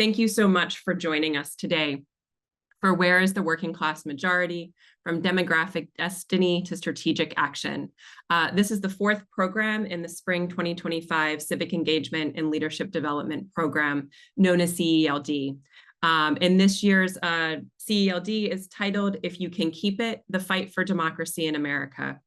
Thank you so much for joining us today for Where is the Working Class Majority? From Demographic Destiny to Strategic Action. This is the fourth program in the Spring 2025 Civic Engagement and Leadership Development Program, known as CELD. And this year's CELD is titled, If You Can Keep It, The Fight for Democracy in America.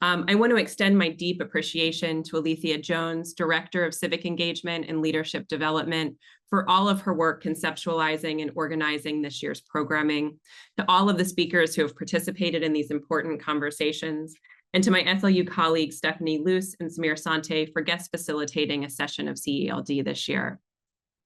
I want to extend my deep appreciation to Alethea Jones, Director of Civic Engagement and Leadership Development, for all of her work conceptualizing and organizing this year's programming, to all of the speakers who have participated in these important conversations, and to my SLU colleagues Stephanie Luce and Samir Sante for guest facilitating a session of CELD this year.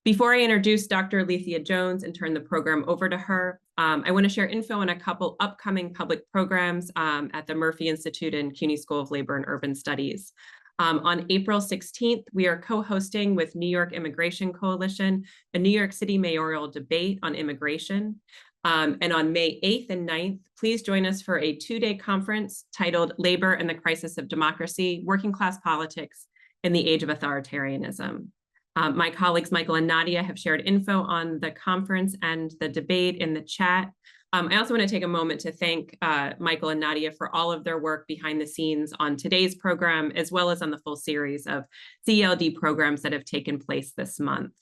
Before I introduce Dr. Alethea Jones and turn the program over to her, I want to share info on a couple upcoming public programs at the Murphy Institute and CUNY School of Labor and Urban Studies. On April 16th, we are co-hosting with New York Immigration Coalition a New York City mayoral debate on immigration. And on May 8th and 9th, please join us for a two-day conference titled Labor and the Crisis of Democracy, Working Class Politics in the Age of Authoritarianism. My colleagues Michael and Nadia have shared info on the conference and the debate in the chat. I also want to take a moment to thank Michael and Nadia for all of their work behind the scenes on today's program, as well as on the full series of CELD programs that have taken place this month.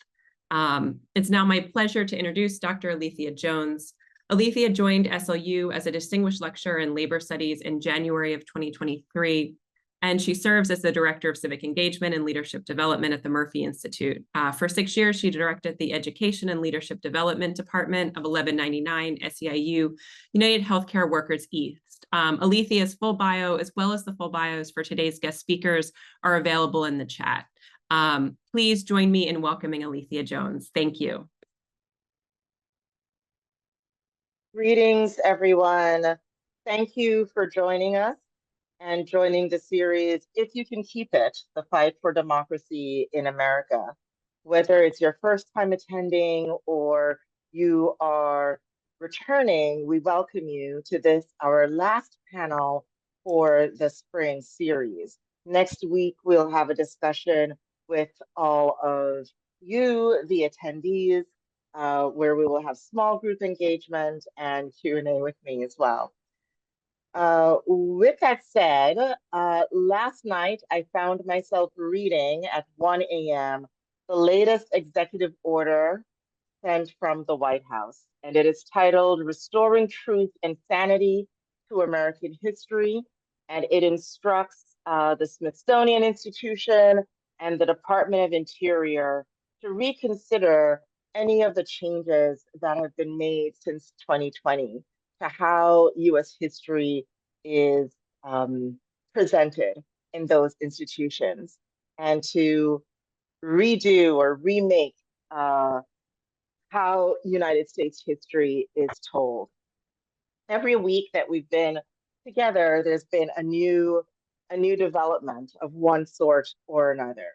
It's now my pleasure to introduce Dr. Alethea Jones. Alethea joined SLU as a distinguished lecturer in labor studies in January of 2023. And she serves as the Director of Civic Engagement and Leadership Development at the Murphy Institute. For 6 years, she directed the Education and Leadership Development Department of 1199 SEIU United Healthcare Workers East. Alethea's full bio, as well as the full bios for today's guest speakers, are available in the chat. Please join me in welcoming Alethea Jones. Thank you. Greetings, everyone. Thank you for joining us and joining the series, If You Can Keep It, The Fight for Democracy in America. Whether it's your first time attending or you are returning, we welcome you to this, our last panel for the spring series. Next week, we'll have a discussion with all of you, the attendees, where we will have small group engagement and Q&A with me as well. With that said, last night I found myself reading at 1 a.m. the latest executive order sent from the White House, and it is titled Restoring Truth and Sanity to American History, and it instructs the Smithsonian Institution and the Department of Interior to reconsider any of the changes that have been made since 2020 to how U.S. history is presented in those institutions, and to redo or remake how United States history is told. Every week that we've been together, there's been a new development of one sort or another.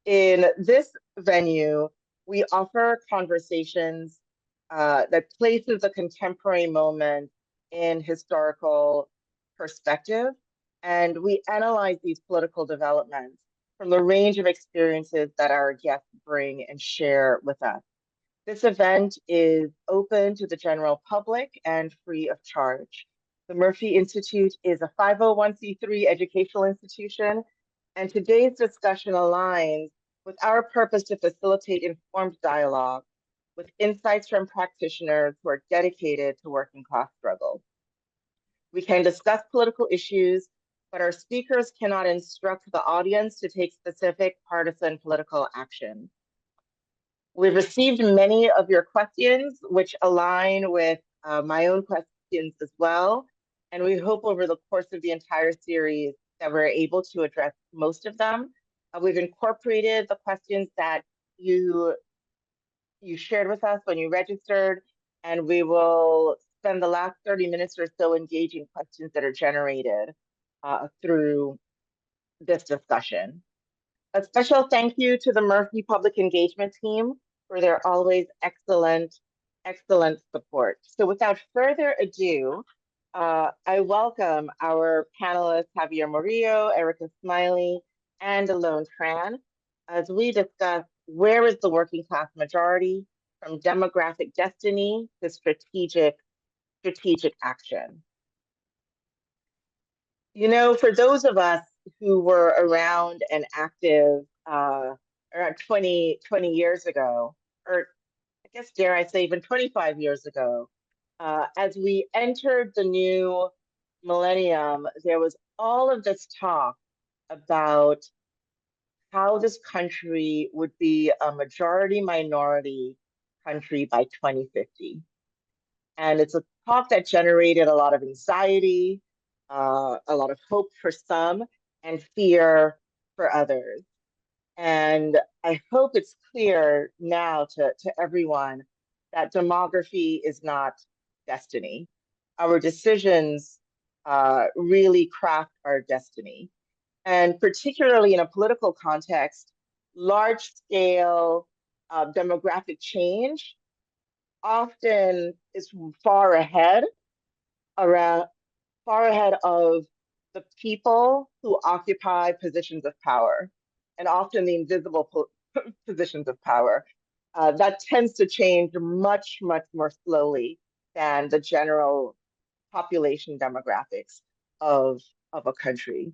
In this venue, we offer conversations that places a contemporary moment in historical perspective, and we analyze these political developments from the range of experiences that our guests bring and share with us. This event is open to the general public and free of charge. The Murphy Institute is a 501c3 educational institution, and today's discussion aligns with our purpose to facilitate informed dialogue with insights from practitioners who are dedicated to working class struggle. We can discuss political issues, but our speakers cannot instruct the audience to take specific partisan political action. We've received many of your questions, which align with my own questions as well, and we hope over the course of the entire series that we're able to address most of them. We've incorporated the questions that you shared with us when you registered, and we will spend the last 30 minutes or so engaging questions that are generated through this discussion. A special thank you to the Murphy Public Engagement team for their always excellent support. So without further ado, I welcome our panelists, Javier Murillo, Erica Smiley, and Alone Tran, as we discuss where is the working class majority from demographic destiny to strategic action. You know, for those of us who were around and active around 20 years ago, or I guess dare I say even 25 years ago, as we entered the new millennium, there was all of this talk about how this country would be a majority minority country by 2050. And it's a talk that generated a lot of anxiety, a lot of hope for some, and fear for others. And I hope it's clear now to everyone that demography is not destiny. Our decisions really craft our destiny. And particularly in a political context, large scale demographic change often is around far ahead of the people who occupy positions of power, and often the invisible positions of power. That tends to change much, much more slowly than the general population demographics of, of a country.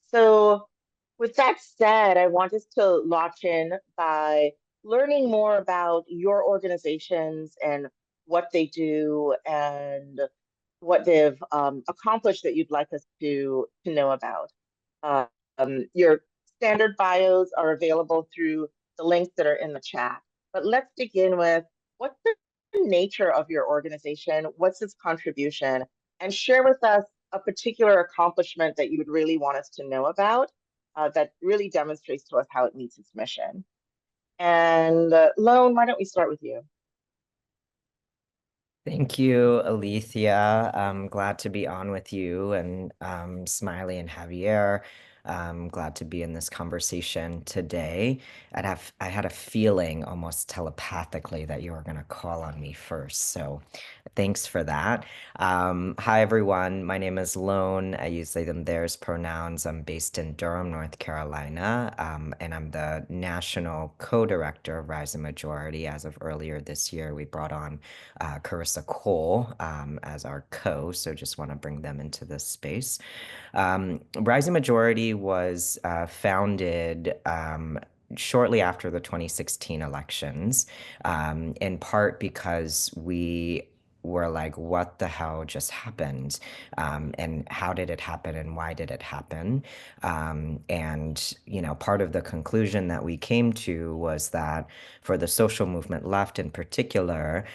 So, with that said, I want us to launch in by learning more about your organizations and what they do and what they've accomplished that you'd like us to know about. Your standard bios are available through the links that are in the chat. But let's begin with what's the nature of your organization? What's its contribution? And share with us a particular accomplishment that you would really want us to know about that really demonstrates to us how it meets its mission. And Lone, why don't we start with you? Thank you, Alethea. I'm glad to be on with you and Smiley and Javier. I'm glad to be in this conversation today. I had a feeling almost telepathically that you were going to call on me first. So thanks for that. Hi, everyone. My name is Lone. I use they, them, theirs pronouns. I'm based in Durham, North Carolina, and I'm the national co-director of Rise and Majority. As of earlier this year, we brought on Carissa Cole as our co, so just want to bring them into this space. Rising Majority was founded shortly after the 2016 elections, in part because we were like, what the hell just happened? And how did it happen and why did it happen? And, you know, part of the conclusion that we came to was that for the social movement left in particular,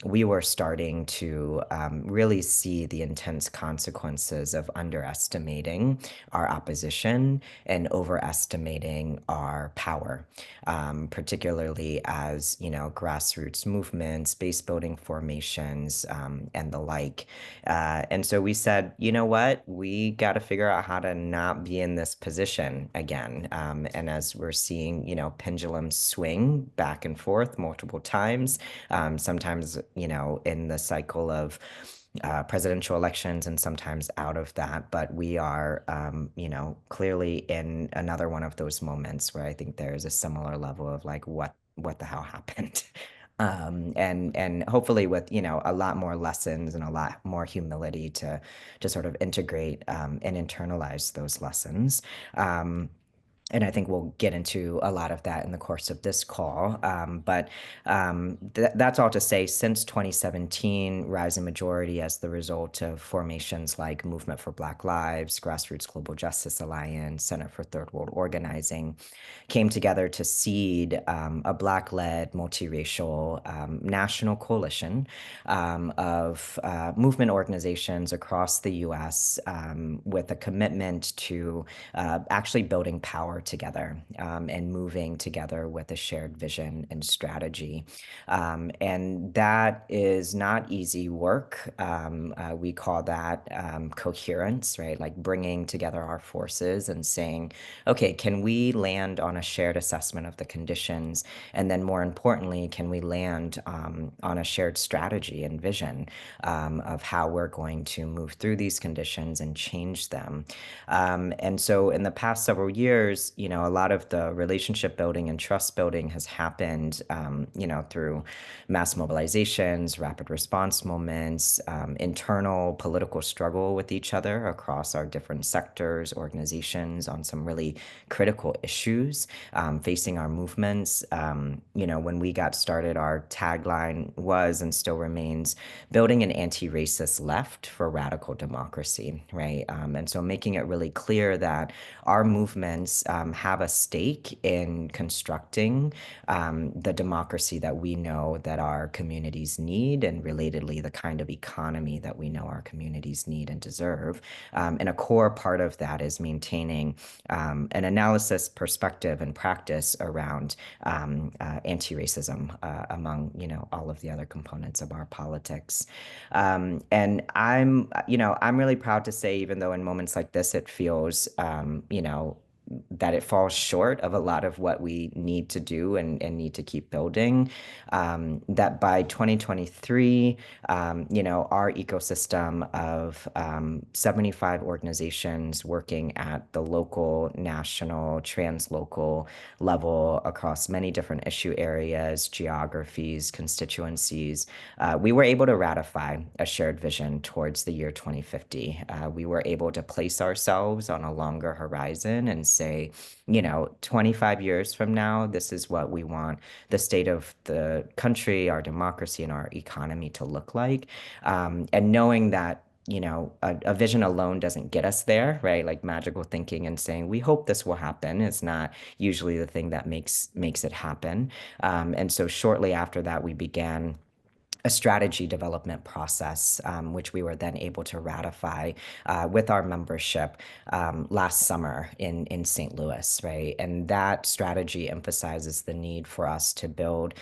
we were starting to really see the intense consequences of underestimating our opposition and overestimating our power, particularly as, you know, grassroots movements, base building formations, and the like. And so we said, you know what, we got to figure out how to not be in this position again. And as we're seeing, you know, pendulums swing back and forth multiple times, sometimes, you know, in the cycle of presidential elections and sometimes out of that. But we are, you know, clearly in another one of those moments where I think there is a similar level of like, what the hell happened? And hopefully with, you know, a lot more lessons and a lot more humility to sort of integrate and internalize those lessons. And I think we'll get into a lot of that in the course of this call. But that's all to say, since 2017, Rising Majority, as the result of formations like Movement for Black Lives, Grassroots Global Justice Alliance, Center for Third World Organizing, came together to seed a Black-led, multiracial national coalition of movement organizations across the U.S. With a commitment to actually building power together and moving together with a shared vision and strategy. And that is not easy work. We call that coherence, right? Like bringing together our forces and saying, okay, can we land on a shared assessment of the conditions? And then more importantly, can we land on a shared strategy and vision of how we're going to move through these conditions and change them? And so in the past several years, years, you know, a lot of the relationship building and trust building has happened, you know, through mass mobilizations, rapid response moments, internal political struggle with each other across our different sectors, organizations on some really critical issues facing our movements. You know, when we got started, our tagline was and still remains building an anti-racist left for radical democracy, right? And so making it really clear that our movements have a stake in constructing the democracy that we know that our communities need, and relatedly, the kind of economy that we know our communities need and deserve. And a core part of that is maintaining an analysis, perspective, and practice around anti-racism among, you know, all of the other components of our politics. And I'm really proud to say, even though in moments like this, it feels, you know, that it falls short of a lot of what we need to do and need to keep building, that by 2023, you know, our ecosystem of 75 organizations working at the local, national, translocal level across many different issue areas, geographies, constituencies, we were able to ratify a shared vision towards the year 2050. We were able to place ourselves on a longer horizon and say, you know, 25 years from now, this is what we want the state of the country, our democracy, and our economy to look like. And knowing that, you know, a vision alone doesn't get us there, right? Like magical thinking and saying, we hope this will happen is not usually the thing that makes it happen. And so shortly after that, we began a strategy development process, which we were then able to ratify with our membership last summer in St. Louis, right? And that strategy emphasizes the need for us to build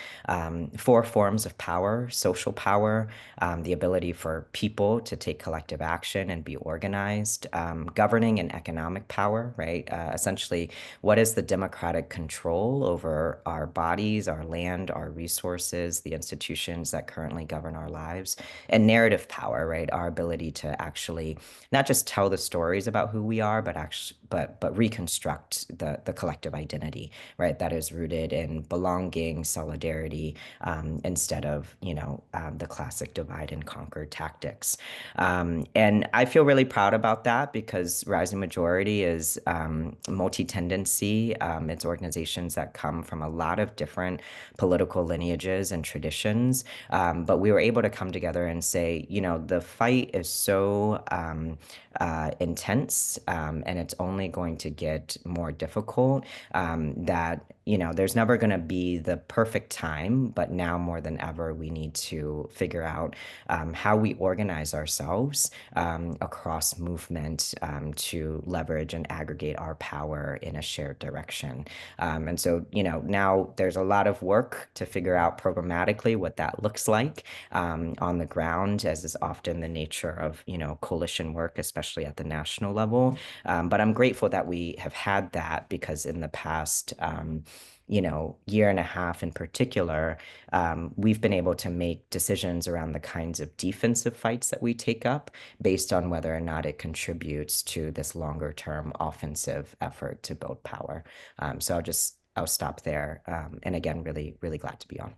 4 forms of power: social power, the ability for people to take collective action and be organized, governing and economic power, right? Essentially, what is the democratic control over our bodies, our land, our resources, the institutions that currently govern our lives, and narrative power, right? Our ability to actually not just tell the stories about who we are, but actually, but reconstruct the collective identity, right? That is rooted in belonging, solidarity, instead of, you know, the classic divide and conquer tactics. And I feel really proud about that because Rising Majority is multi-tendency. It's organizations that come from a lot of different political lineages and traditions. But we were able to come together and say, you know, the fight is so intense, and it's only going to get more difficult, that, you know, there's never going to be the perfect time, but now more than ever, we need to figure out how we organize ourselves across movement to leverage and aggregate our power in a shared direction. And so, you know, now there's a lot of work to figure out programmatically what that looks like on the ground, as is often the nature of, you know, coalition work, especially at the national level. But I'm grateful that we have had that because in the past, you know, year and a half in particular, we've been able to make decisions around the kinds of defensive fights that we take up based on whether or not it contributes to this longer term offensive effort to build power. So I'll stop there. And again, really, really glad to be on.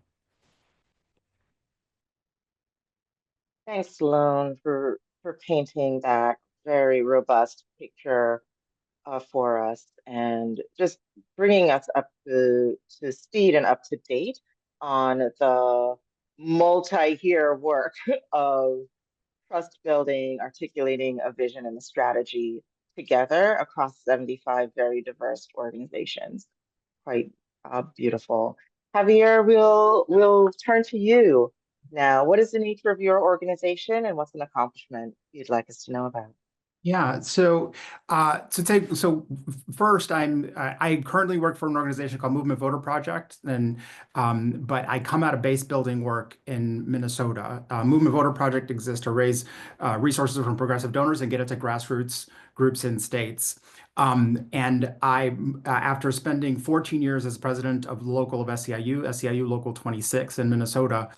Thanks, Sloan, for painting that very robust picture for us and just bringing us up to speed and up to date on the multi-year work of trust building, articulating a vision and a strategy together across 75 very diverse organizations. Quite beautiful. Javier, we'll turn to you now. What is the nature of your organization and what's an accomplishment you'd like us to know about? Yeah, first, I currently work for an organization called Movement Voter Project, and but I come out of base building work in Minnesota. Movement Voter Project exists to raise resources from progressive donors and get it to grassroots groups in states. And I, after spending 14 years as president of the local of SEIU Local 26 in Minnesota,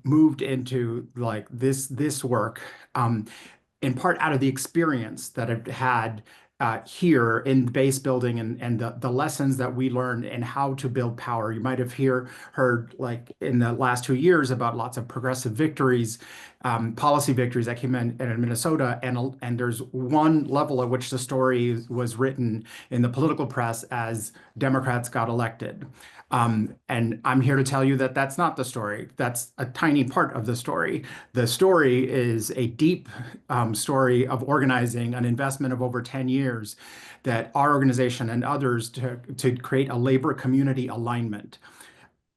moved into like this work. In part out of the experience that I've had here in base building and the lessons that we learned and how to build power. You might have heard like in the last 2 years about lots of progressive victories, policy victories that came in Minnesota, and there's one level at which the story was written in the political press as Democrats got elected. And I'm here to tell you that that's not the story. That's a tiny part of the story. The story is a deep story of organizing, an investment of over 10 years that our organization and others to create a labor community alignment.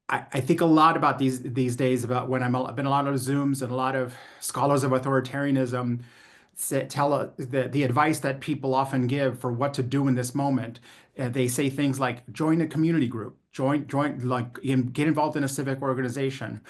I think a lot about these days about when I've been a lot of Zooms and a lot of scholars of authoritarianism tell the advice that people often give for what to do in this moment. They say things like join a community group, get involved in a civic organization.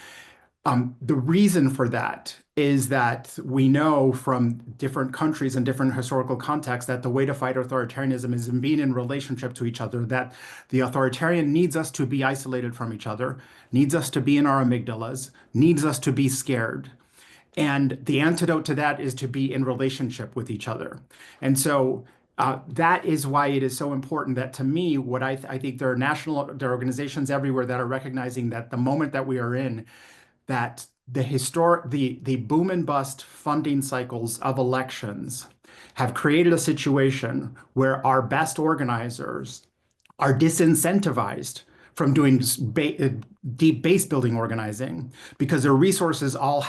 The reason for that is that we know from different countries and different historical contexts that the way to fight authoritarianism is in being in relationship to each other, that the authoritarian needs us to be isolated from each other, needs us to be in our amygdalas, needs us to be scared. And the antidote to that is to be in relationship with each other. And so that is why it is so important that, to me, what I think there are organizations everywhere that are recognizing that the moment that we are in, that the boom and bust funding cycles of elections have created a situation where our best organizers are disincentivized from doing deep base building organizing because their resources all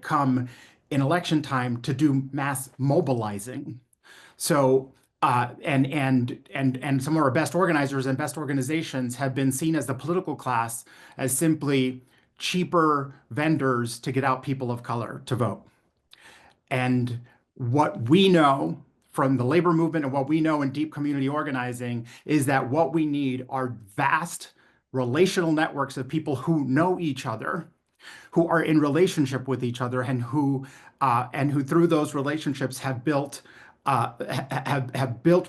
come in election time to do mass mobilizing. So and some of our best organizers and best organizations have been seen as the political class as simply cheaper vendors to get out people of color to vote. And what we know from the labor movement and what we know in deep community organizing is that what we need are vast relational networks of people who know each other, who are in relationship with each other, and who through those relationships have built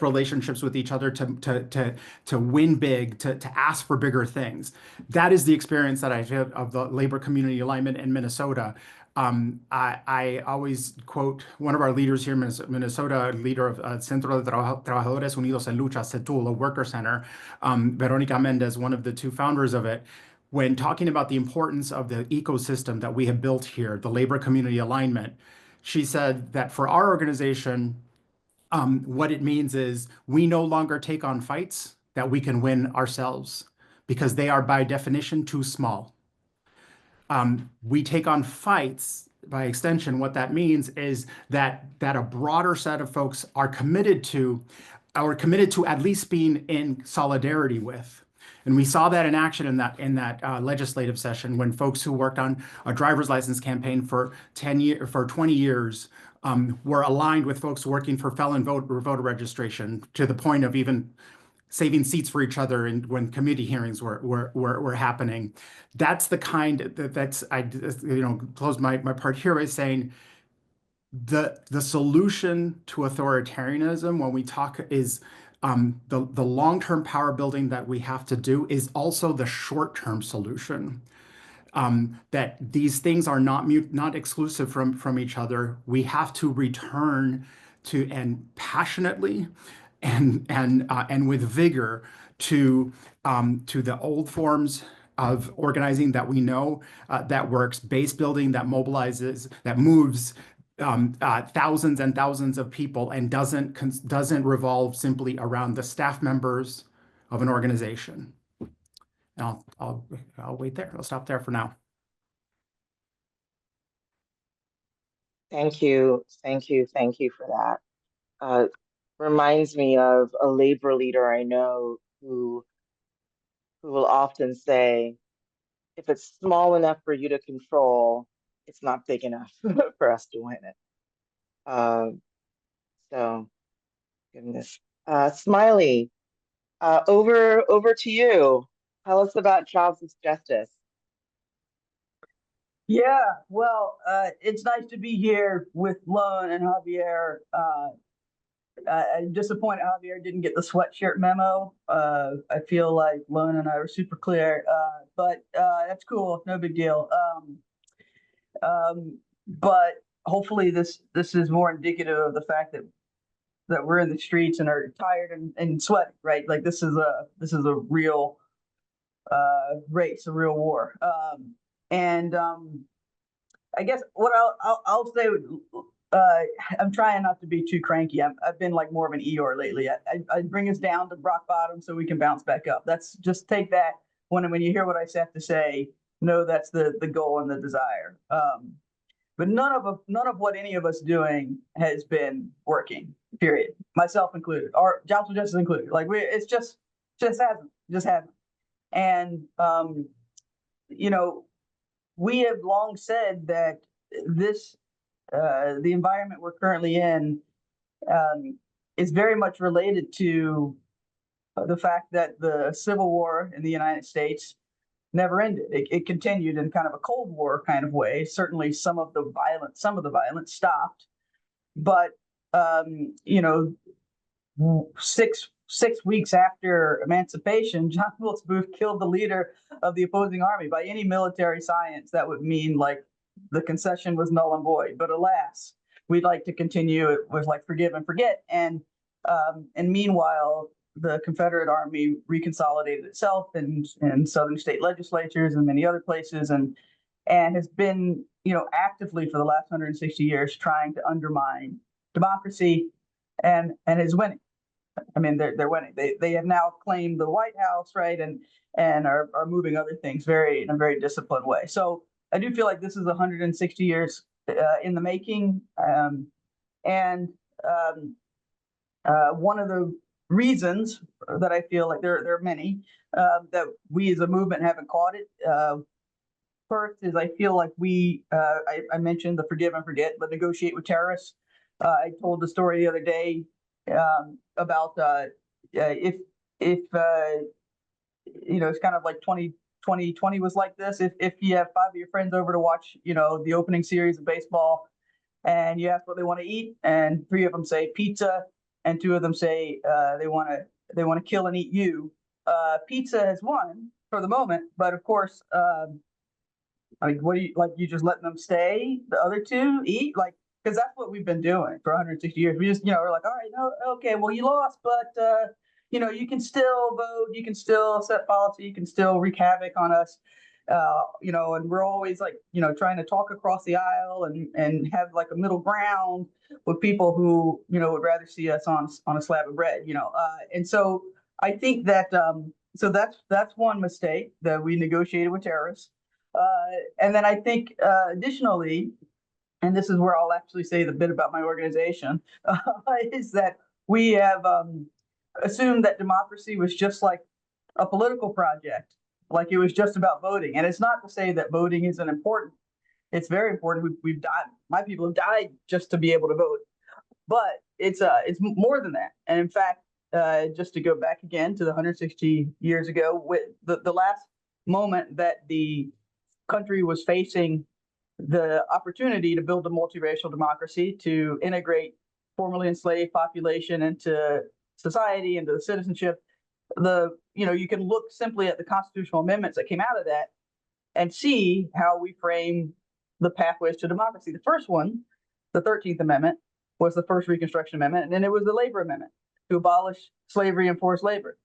relationships with each other to win big, to ask for bigger things. That is the experience that I've had of the labor community alignment in Minnesota. I always quote one of our leaders here in Minnesota, leader of Centro de Trabajadores Unidos en Lucha, CETUL, a worker center, Veronica Mendez, one of the two founders of it, when talking about the importance of the ecosystem that we have built here, the labor community alignment. She said that for our organization, what it means is we no longer take on fights that we can win ourselves because they are by definition too small. We take on fights by extension. What that means is that a broader set of folks are committed to at least being in solidarity with. And we saw that in action in that legislative session when folks who worked on a driver's license campaign for 20 years were aligned with folks working for felon voter registration to the point of even saving seats for each other and when committee hearings were happening. That's the kind I close my part here by saying the solution to authoritarianism when we talk is the long-term power building that we have to do is also the short-term solution. That these things are not exclusive from each other. We have to return to and passionately and with vigor to the old forms of organizing that we know that works, base building that mobilizes, that moves thousands and thousands of people and doesn't revolve simply around the staff members of an organization. And I'll wait there. I'll stop there for now. Thank you for that. Reminds me of a labor leader I know who will often say, if it's small enough for you to control, it's not big enough for us to win it. So, goodness. Smiley, over to you. Tell us about Jobs with Justice. Yeah, well, it's nice to be here with Lone and Javier. I'm disappointed Javier didn't get the sweatshirt memo. I feel like Lone and I were super clear, but that's cool. No big deal. But hopefully this is more indicative of the fact that that we're in the streets and are tired and sweating, right? Like this is a real race, a real war. And I guess what I'll say, I'm trying not to be too cranky. I've been like more of an Eeyore lately. I bring us down to rock bottom so we can bounce back up. That's just take that when you hear what I have to say, know that's the goal and the desire. But none of what any of us doing has been working. Period. Myself included, or jobs with justice included. Like it's just hasn't. And you know, we have long said that this the environment we're currently in is very much related to the fact that the Civil War in the United States never ended. It continued in kind of a Cold War kind of way. Certainly, some of the violence stopped, but you know, six weeks after emancipation, John Wilkes Booth killed the leader of the opposing army. By any military science, that would mean like the concession was null and void. But alas, we'd like to continue. It was like forgive and forget. And meanwhile, the Confederate Army reconsolidated itself in southern state legislatures and many other places, and has been, you know, actively for the last 160 years trying to undermine democracy, and is winning. I mean, they're winning. They have now claimed the White House, right, and are moving other things in a very disciplined way. So I do feel like this is 160 years in the making, and one of the reasons that I feel like there are many that we as a movement haven't caught it. First is I feel like I mentioned the forgive and forget, but negotiate with terrorists. I told the story the other day about if you know, it's kind of like 2020 was like this. If you have 5 of your friends over to watch, you know, the opening series of baseball, and you ask what they want to eat, and 3 of them say pizza, and 2 of them say they want to kill and eat you. Pizza has won for the moment, but of course, I mean, what do you like? You just letting them stay? The other 2 eat, like, because that's what we've been doing for 160 years. We just, you know, we're like, all right, no, okay, well, you lost, but you know, you can still vote, you can still set policy, you can still wreak havoc on us. You know, and we're always like, you know, trying to talk across the aisle and have like a middle ground with people who, you know, would rather see us on a slab of bread, you know. And so I think that so that's one mistake, that we negotiated with terrorists. And then I think additionally, and this is where I'll actually say the bit about my organization, is that we have assumed that democracy was just like a political project, like it was just about voting. And it's not to say that voting isn't important. It's very important. We've died. My people have died just to be able to vote. But it's more than that. And in fact, just to go back again to the 160 years ago, with the last moment that the country was facing the opportunity to build a multiracial democracy, to integrate formerly enslaved population into society, into the citizenship, you know, you can look simply at the constitutional amendments that came out of that and see how we frame the pathways to democracy. The first one, the 13th Amendment, was the first Reconstruction Amendment, and then it was the Labor Amendment to abolish slavery and forced labor.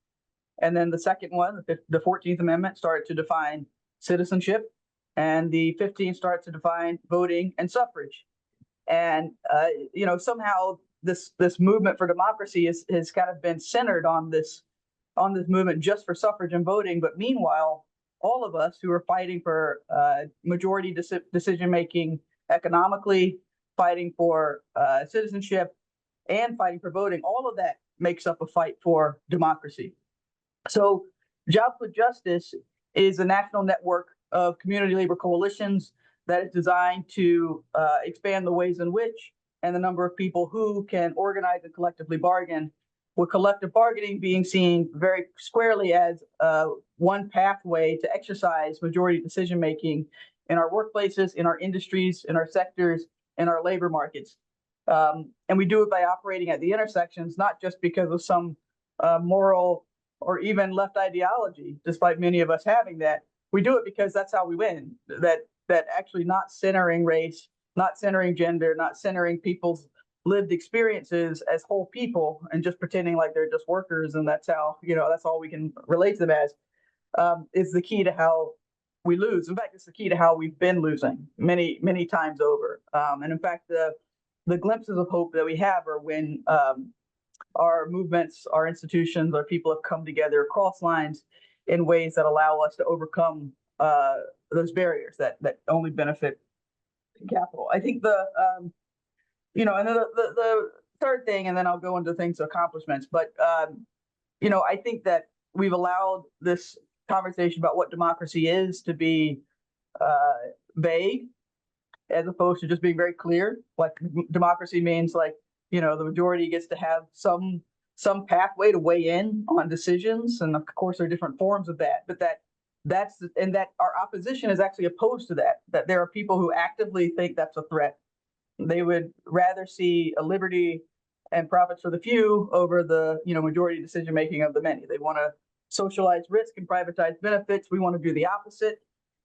And then the second one, the 14th Amendment, started to define citizenship, and the 15th started to define voting and suffrage. And you know, somehow this movement for democracy has kind of been centered on this movement just for suffrage and voting. But meanwhile, all of us who are fighting for majority decision making economically, fighting for citizenship, and fighting for voting, all of that makes up a fight for democracy. So Jobs with Justice is a national network of community labor coalitions that is designed to expand the ways in which and the number of people who can organize and collectively bargain, with collective bargaining being seen very squarely as one pathway to exercise majority decision making in our workplaces, in our industries, in our sectors, in our labor markets. And we do it by operating at the intersections, not just because of some moral or even left ideology, despite many of us having that. We do it because that's how we win. That actually not centering race, not centering gender, not centering people's lived experiences as whole people and just pretending like they're just workers and that's how, that's all we can relate to them as, is the key to how we lose. In fact, it's the key to how we've been losing many, many times over. And in fact, the glimpses of hope that we have are when our movements, our institutions, our people have come together across lines in ways that allow us to overcome those barriers that only benefit capital. I think and then the third thing, and then I'll go into things, accomplishments, but I think that we've allowed this conversation about what democracy is to be vague, as opposed to just being very clear. Like democracy means like, the majority gets to have some pathway to weigh in on decisions. And of course, there are different forms of that, but that our opposition is actually opposed to that there are people who actively think that's a threat. They would rather see a liberty and profits for the few over the, majority decision-making of the many. They want to socialize risk and privatize benefits. We want to do the opposite,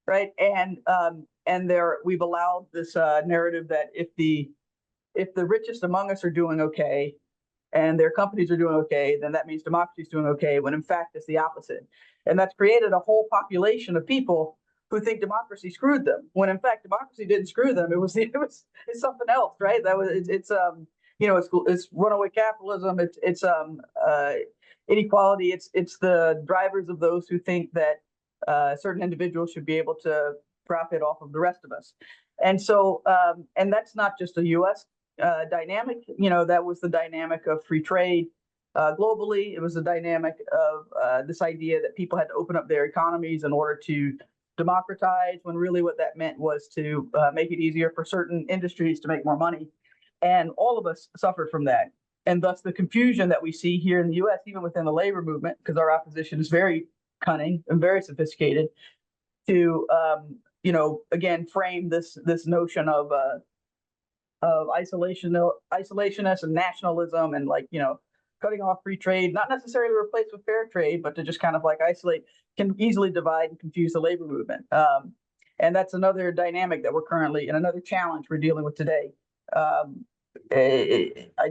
right? And we've allowed this narrative that if the richest among us are doing okay and their companies are doing okay, then that means democracy is doing okay, when in fact it's the opposite. And that's created a whole population of people who think democracy screwed them, when in fact democracy didn't screw them. It's something else, right? It's runaway capitalism. It's inequality. It's the drivers of those who think that certain individuals should be able to profit off of the rest of us. And so, and that's not just a U.S. Dynamic. That was the dynamic of free trade globally. It was the dynamic of this idea that people had to open up their economies in order to democratize, when really what that meant was to make it easier for certain industries to make more money. And all of us suffered from that. And thus the confusion that we see here in the US, even within the labor movement, because our opposition is very cunning and very sophisticated, to again frame this notion of isolationist and nationalism, and cutting off free trade, not necessarily replaced with fair trade, but to just kind of isolate, can easily divide and confuse the labor movement. And that's another dynamic that we're currently, and another challenge we're dealing with today. I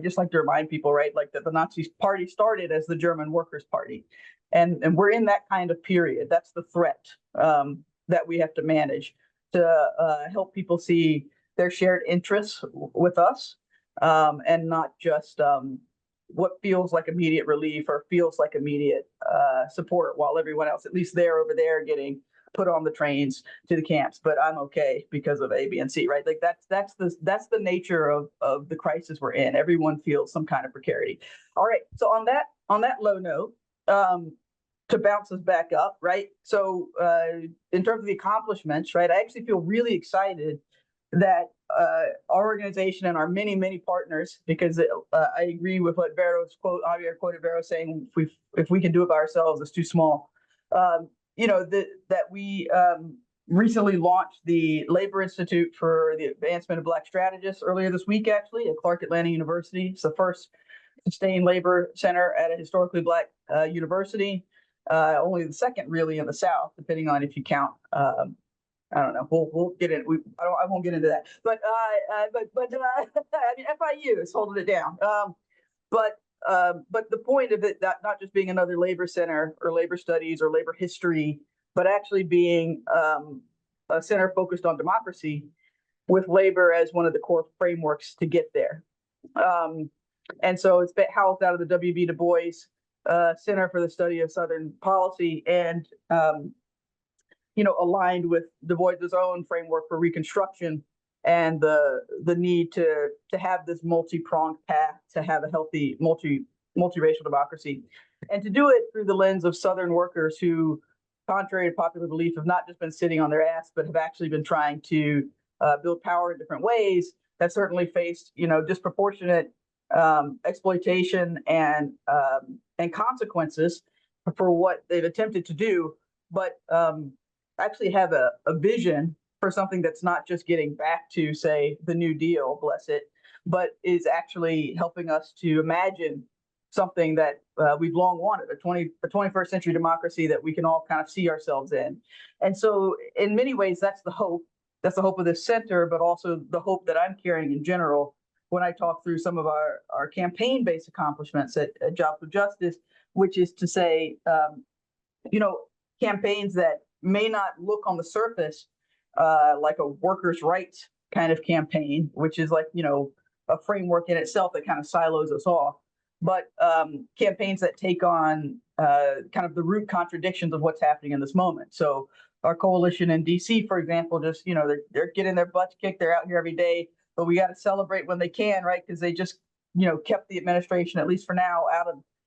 just like to remind people, right, that the Nazi Party started as the German Workers' Party, and we're in that kind of period. That's the threat that we have to manage to help people see their shared interests with us, and not just what feels like immediate relief or feels like immediate support, while everyone else, at least they're over there, getting put on the trains to the camps, but I'm okay because of A, B, and C, right? That's the nature of the crisis we're in. Everyone feels some kind of precarity. All right, so on that low note, to bounce us back up, right? So in terms of the accomplishments, right, I actually feel really excited that our organization and our many, many partners, because I agree with what Javier quoted Vero saying, if we can do it by ourselves, it's too small. That we recently launched the Labor Institute for the Advancement of Black Strategists earlier this week, actually, at Clark Atlanta University. It's the first sustained labor center at a historically Black university, only the second really in the South, depending on if you count. I don't know. We'll get in. I won't get into that. But I mean, FIU is holding it down. But the point of it, not just being another labor center or labor studies or labor history, but actually being a center focused on democracy, with labor as one of the core frameworks to get there. And so it's been housed out of the W.B. Du Bois Center for the Study of Southern Policy, and aligned with Du Bois's own framework for Reconstruction, and the need to have this multi-pronged path to have a healthy multiracial democracy, and to do it through the lens of Southern workers who, contrary to popular belief, have not just been sitting on their ass, but have actually been trying to build power in different ways, that certainly faced disproportionate exploitation and consequences for what they've attempted to do, but actually have a vision for something that's not just getting back to, say, the New Deal, bless it, but is actually helping us to imagine something that we've long wanted, a 21st century democracy that we can all kind of see ourselves in. And so in many ways, that's the hope. That's the hope of this center, but also the hope that I'm carrying in general, when I talk through some of our campaign-based accomplishments at Jobs with Justice, which is to say, campaigns that may not look on the surface like a workers' rights kind of campaign, which is like, a framework in itself that kind of silos us off, but campaigns that take on kind of the root contradictions of what's happening in this moment. So our coalition in DC, for example, just, they're getting their butts kicked. They're out here every day, but we got to celebrate when they can, right? Because they just, kept the administration, at least for now,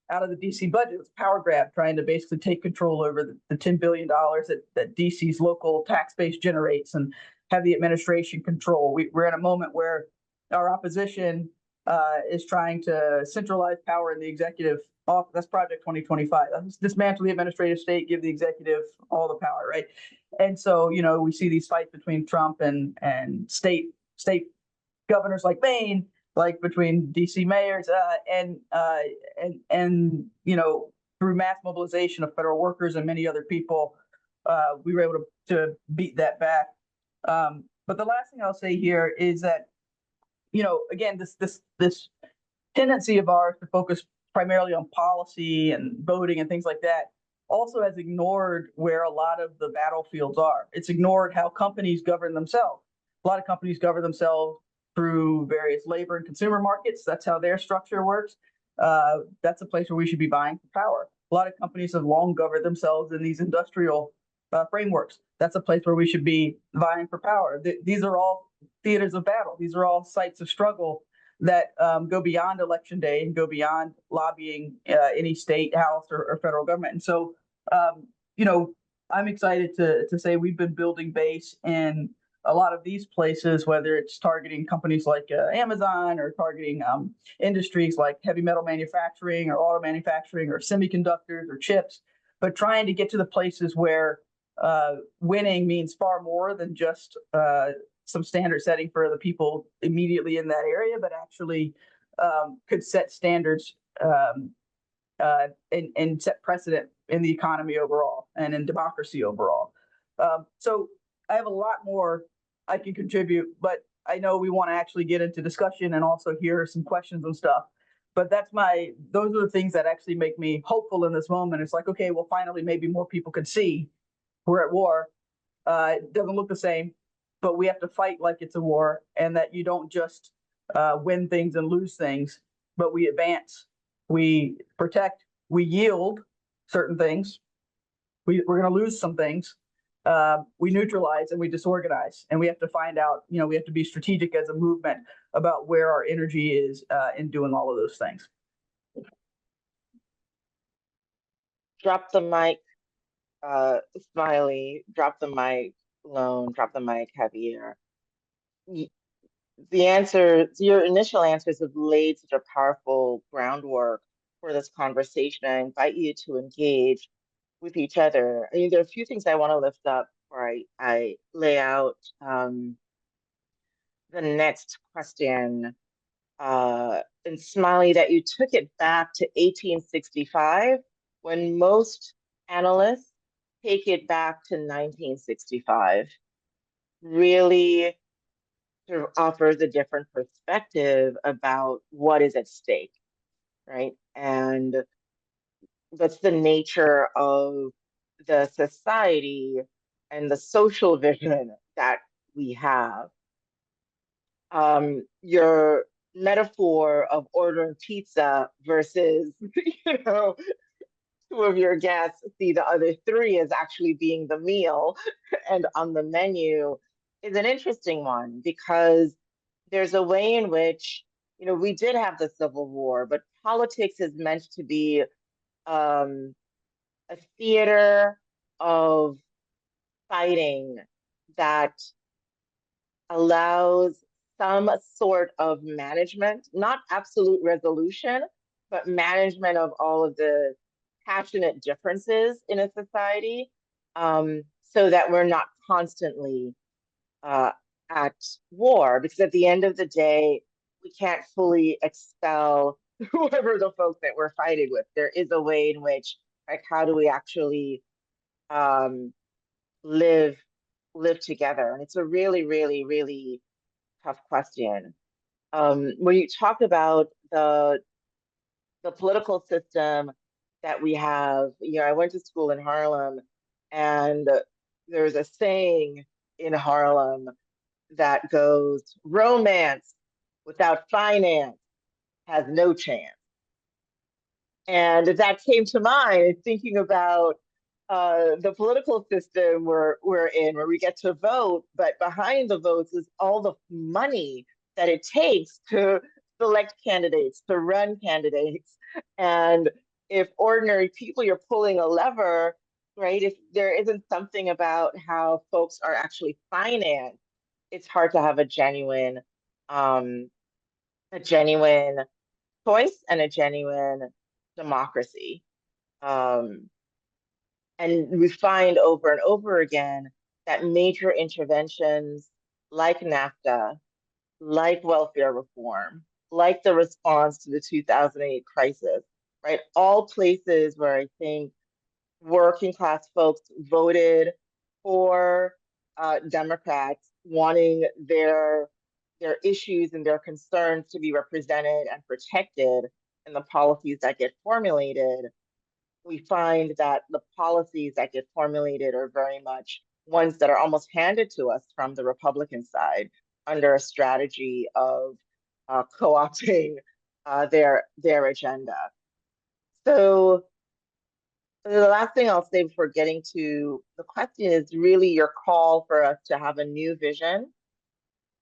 out of the DC budget. It's power grab, trying to basically take control over the $10 billion that DC's local tax base generates and have the administration control. We're in a moment where our opposition is trying to centralize power in the executive office. That's Project 2025. That's dismantle the administrative state, give the executive all the power, right? And so, we see these fights between Trump and state governors like Maine, like between DC mayors, and through mass mobilization of federal workers and many other people, we were able to beat that back. But the last thing I'll say here is that, again, this tendency of ours to focus primarily on policy and voting and things like that also has ignored where a lot of the battlefields are. It's ignored how companies govern themselves. A lot of companies govern themselves through various labor and consumer markets. That's how their structure works. That's a place where we should be vying for power. A lot of companies have long governed themselves in these industrial frameworks. That's a place where we should be vying for power. These are all theaters of battle. These are all sites of struggle that go beyond election day and go beyond lobbying any state, house, or federal government. And so, I'm excited to say we've been building base in a lot of these places, whether it's targeting companies like Amazon or targeting industries like heavy metal manufacturing or auto manufacturing or semiconductors or chips, but trying to get to the places where winning means far more than just some standard setting for the people immediately in that area, but actually could set standards and set precedent in the economy overall and in democracy overall. So I have a lot more I can contribute, but I know we want to actually get into discussion and also hear some questions and stuff. But those are the things that actually make me hopeful in this moment. It's like, okay, well, finally, maybe more people can see we're at war. It doesn't look the same, but we have to fight like it's a war, and that you don't just win things and lose things, but we advance, we protect, we yield certain things. We're going to lose some things. We neutralize and we disorganize, and we have to find out, we have to be strategic as a movement about where our energy is in doing all of those things. Drop the mic, Smiley. Drop the mic, Lone. Drop the mic, Javier. Your initial answers have laid such a powerful groundwork for this conversation. I invite you to engage with each other. I mean, there are a few things I want to lift up before I lay out the next question. And Smiley, that you took it back to 1865, when most analysts take it back to 1965, really sort of offers a different perspective about what is at stake, right? And that's the nature of the society and the social vision that we have. Your metaphor of ordering pizza versus, two of your guests see the other three as actually being the meal and on the menu is an interesting one, because there's a way in which, we did have the Civil War, but politics is meant to be a theater of fighting that allows some sort of management, not absolute resolution, but management of all of the passionate differences in a society, so that we're not constantly at war. Because at the end of the day, we can't fully expel whoever the folks that we're fighting with. There is a way in which, like, how do we actually live together? And it's a really, really, really tough question. When you talk about the political system that we have, I went to school in Harlem, and there's a saying in Harlem that goes, romance without finance has no chance. And that came to mind thinking about the political system we're in, where we get to vote, but behind the votes is all the money that it takes to select candidates, to run candidates. And if ordinary people, you're pulling a lever, right? If there isn't something about how folks are actually financed, it's hard to have um, a genuine choice and a genuine democracy. Um, and we find over and over again that major interventions like NAFTA, like welfare reform, like the response to the 2008 crisis, right? All places where I think working class folks voted for Democrats, wanting their issues and their concerns to be represented and protected in the policies that get formulated. We find that the policies that get formulated are very much ones that are almost handed to us from the Republican side under a strategy of co-opting their agenda. So the last thing I'll say before getting to the question is really your call for us to have a new vision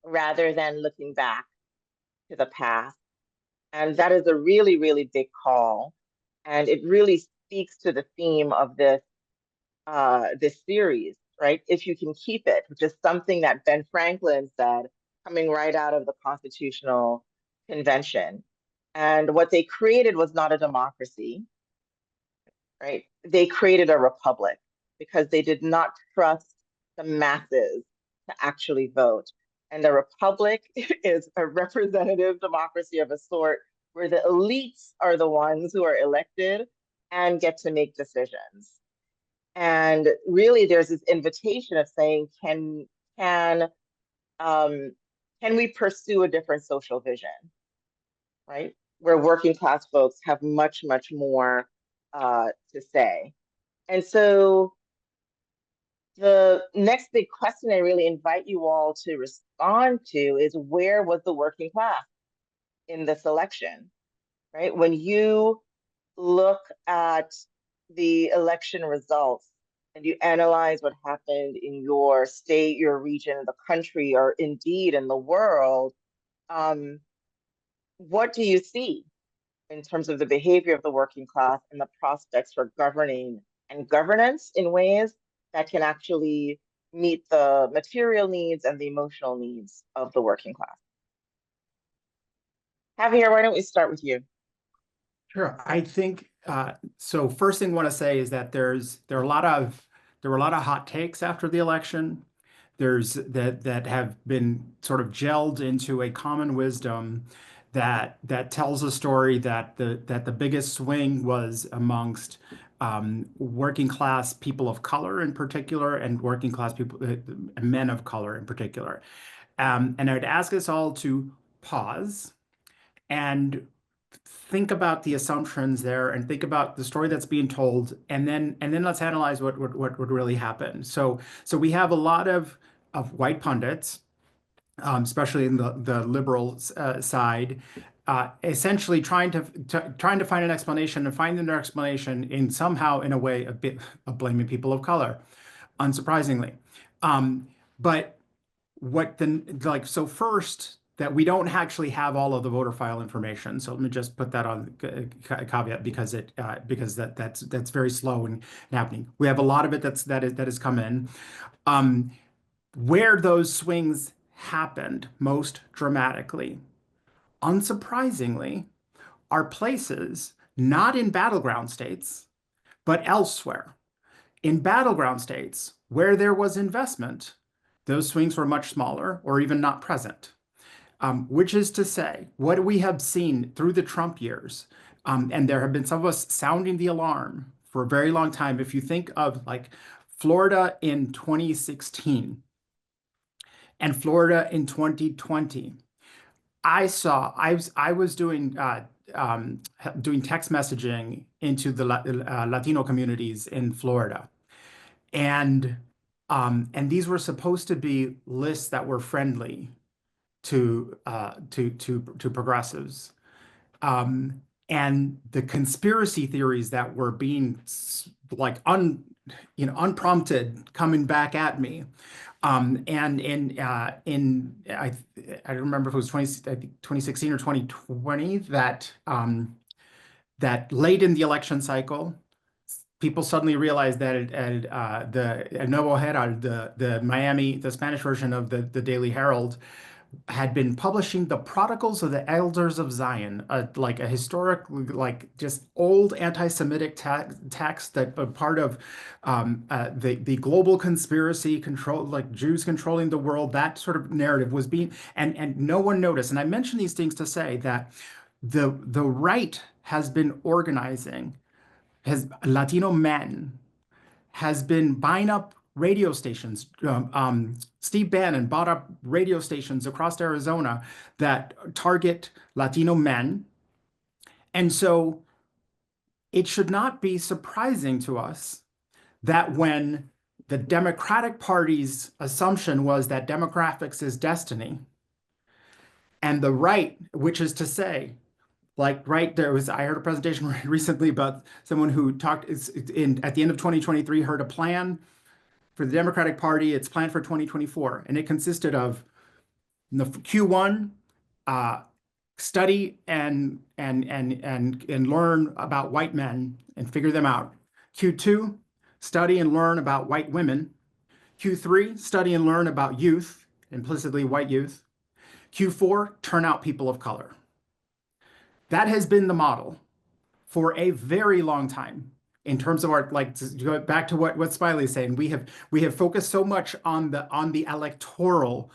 rather than looking back to the past. And that is a really, really big call. And it really speaks to the theme of this series, right? If you can keep it, which is something that Ben Franklin said coming right out of the Constitutional Convention. And what they created was not a democracy, right? They created a republic because they did not trust the masses to actually vote. And the republic is a representative democracy of a sort where the elites are the ones who are elected and get to make decisions. And really, there's this invitation of saying, can we pursue a different social vision, right? Where working class folks have much, much more to say. And so the next big question I really invite you all to respond to is, where was the working class in this election, right? When you look at the election results and you analyze what happened in your state, your region, the country, or indeed in the world, what do you see in terms of the behavior of the working class and the prospects for governing and governance in ways that can actually meet the material needs and the emotional needs of the working class? Javier, why don't we start with you? Sure. I think so. First thing I want to say is that there were a lot of hot takes after the election. That have been sort of gelled into a common wisdom that tells a story that the biggest swing was amongst working class people of color in particular, and working class people, men of color in particular. And I would ask us all to pause and think about the assumptions there, and think about the story that's being told, and then let's analyze what really happened. So we have a lot of white pundits, especially in the liberal side, essentially trying to find an explanation, and finding their explanation in somehow in a way a bit of blaming people of color, unsurprisingly. But what so first, that we don't actually have all of the voter file information. So let me just put that on caveat, because that's very slow and happening. We have a lot of it that has come in. Where those swings happened most dramatically, unsurprisingly, are places not in battleground states, but elsewhere. In battleground states where there was investment, those swings were much smaller or even not present. Which is to say, what we have seen through the Trump years, and there have been some of us sounding the alarm for a very long time. If you think of like Florida in 2016 and Florida in 2020, I was doing text messaging into the Latino communities in Florida, and these were supposed to be lists that were friendly to progressives. And the conspiracy theories that were being like unprompted coming back at me. And I don't remember if it was 2016 or 2020 that late in the election cycle, people suddenly realized that the El Nuevo Herald, the Spanish version of the Daily Herald, had been publishing the Prodigals of the Elders of Zion, like a historic, like just old anti-Semitic text that part of the global conspiracy control, like Jews controlling the world. That sort of narrative was being, and no one noticed. And I mention these things to say that the right has been organizing, has Latino men has been buying up radio stations. Steve Bannon bought up radio stations across Arizona that target Latino men. And so it should not be surprising to us that when the Democratic Party's assumption was that demographics is destiny, and the right, which is to say, like, right, I heard a presentation recently about someone who talked at the end of 2023, heard a plan for the Democratic Party. It's planned for 2024, and it consisted of in the Q1, study and learn about white men and figure them out. Q2, study and learn about white women. Q3, study and learn about youth, implicitly white youth. Q4, turn out people of color. That has been the model for a very long time. In terms of our, like, to go back to what Smiley is saying, we have focused so much on the electoral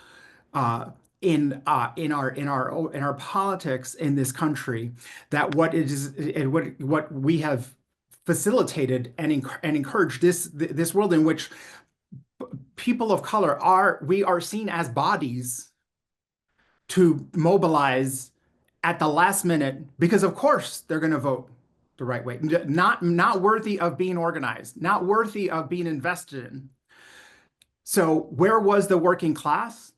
in our politics in this country that what we have facilitated and encouraged this world in which people of color we are seen as bodies to mobilize at the last minute, because of course they're going to vote the right way, not worthy of being organized, not worthy of being invested in. So where was the working class?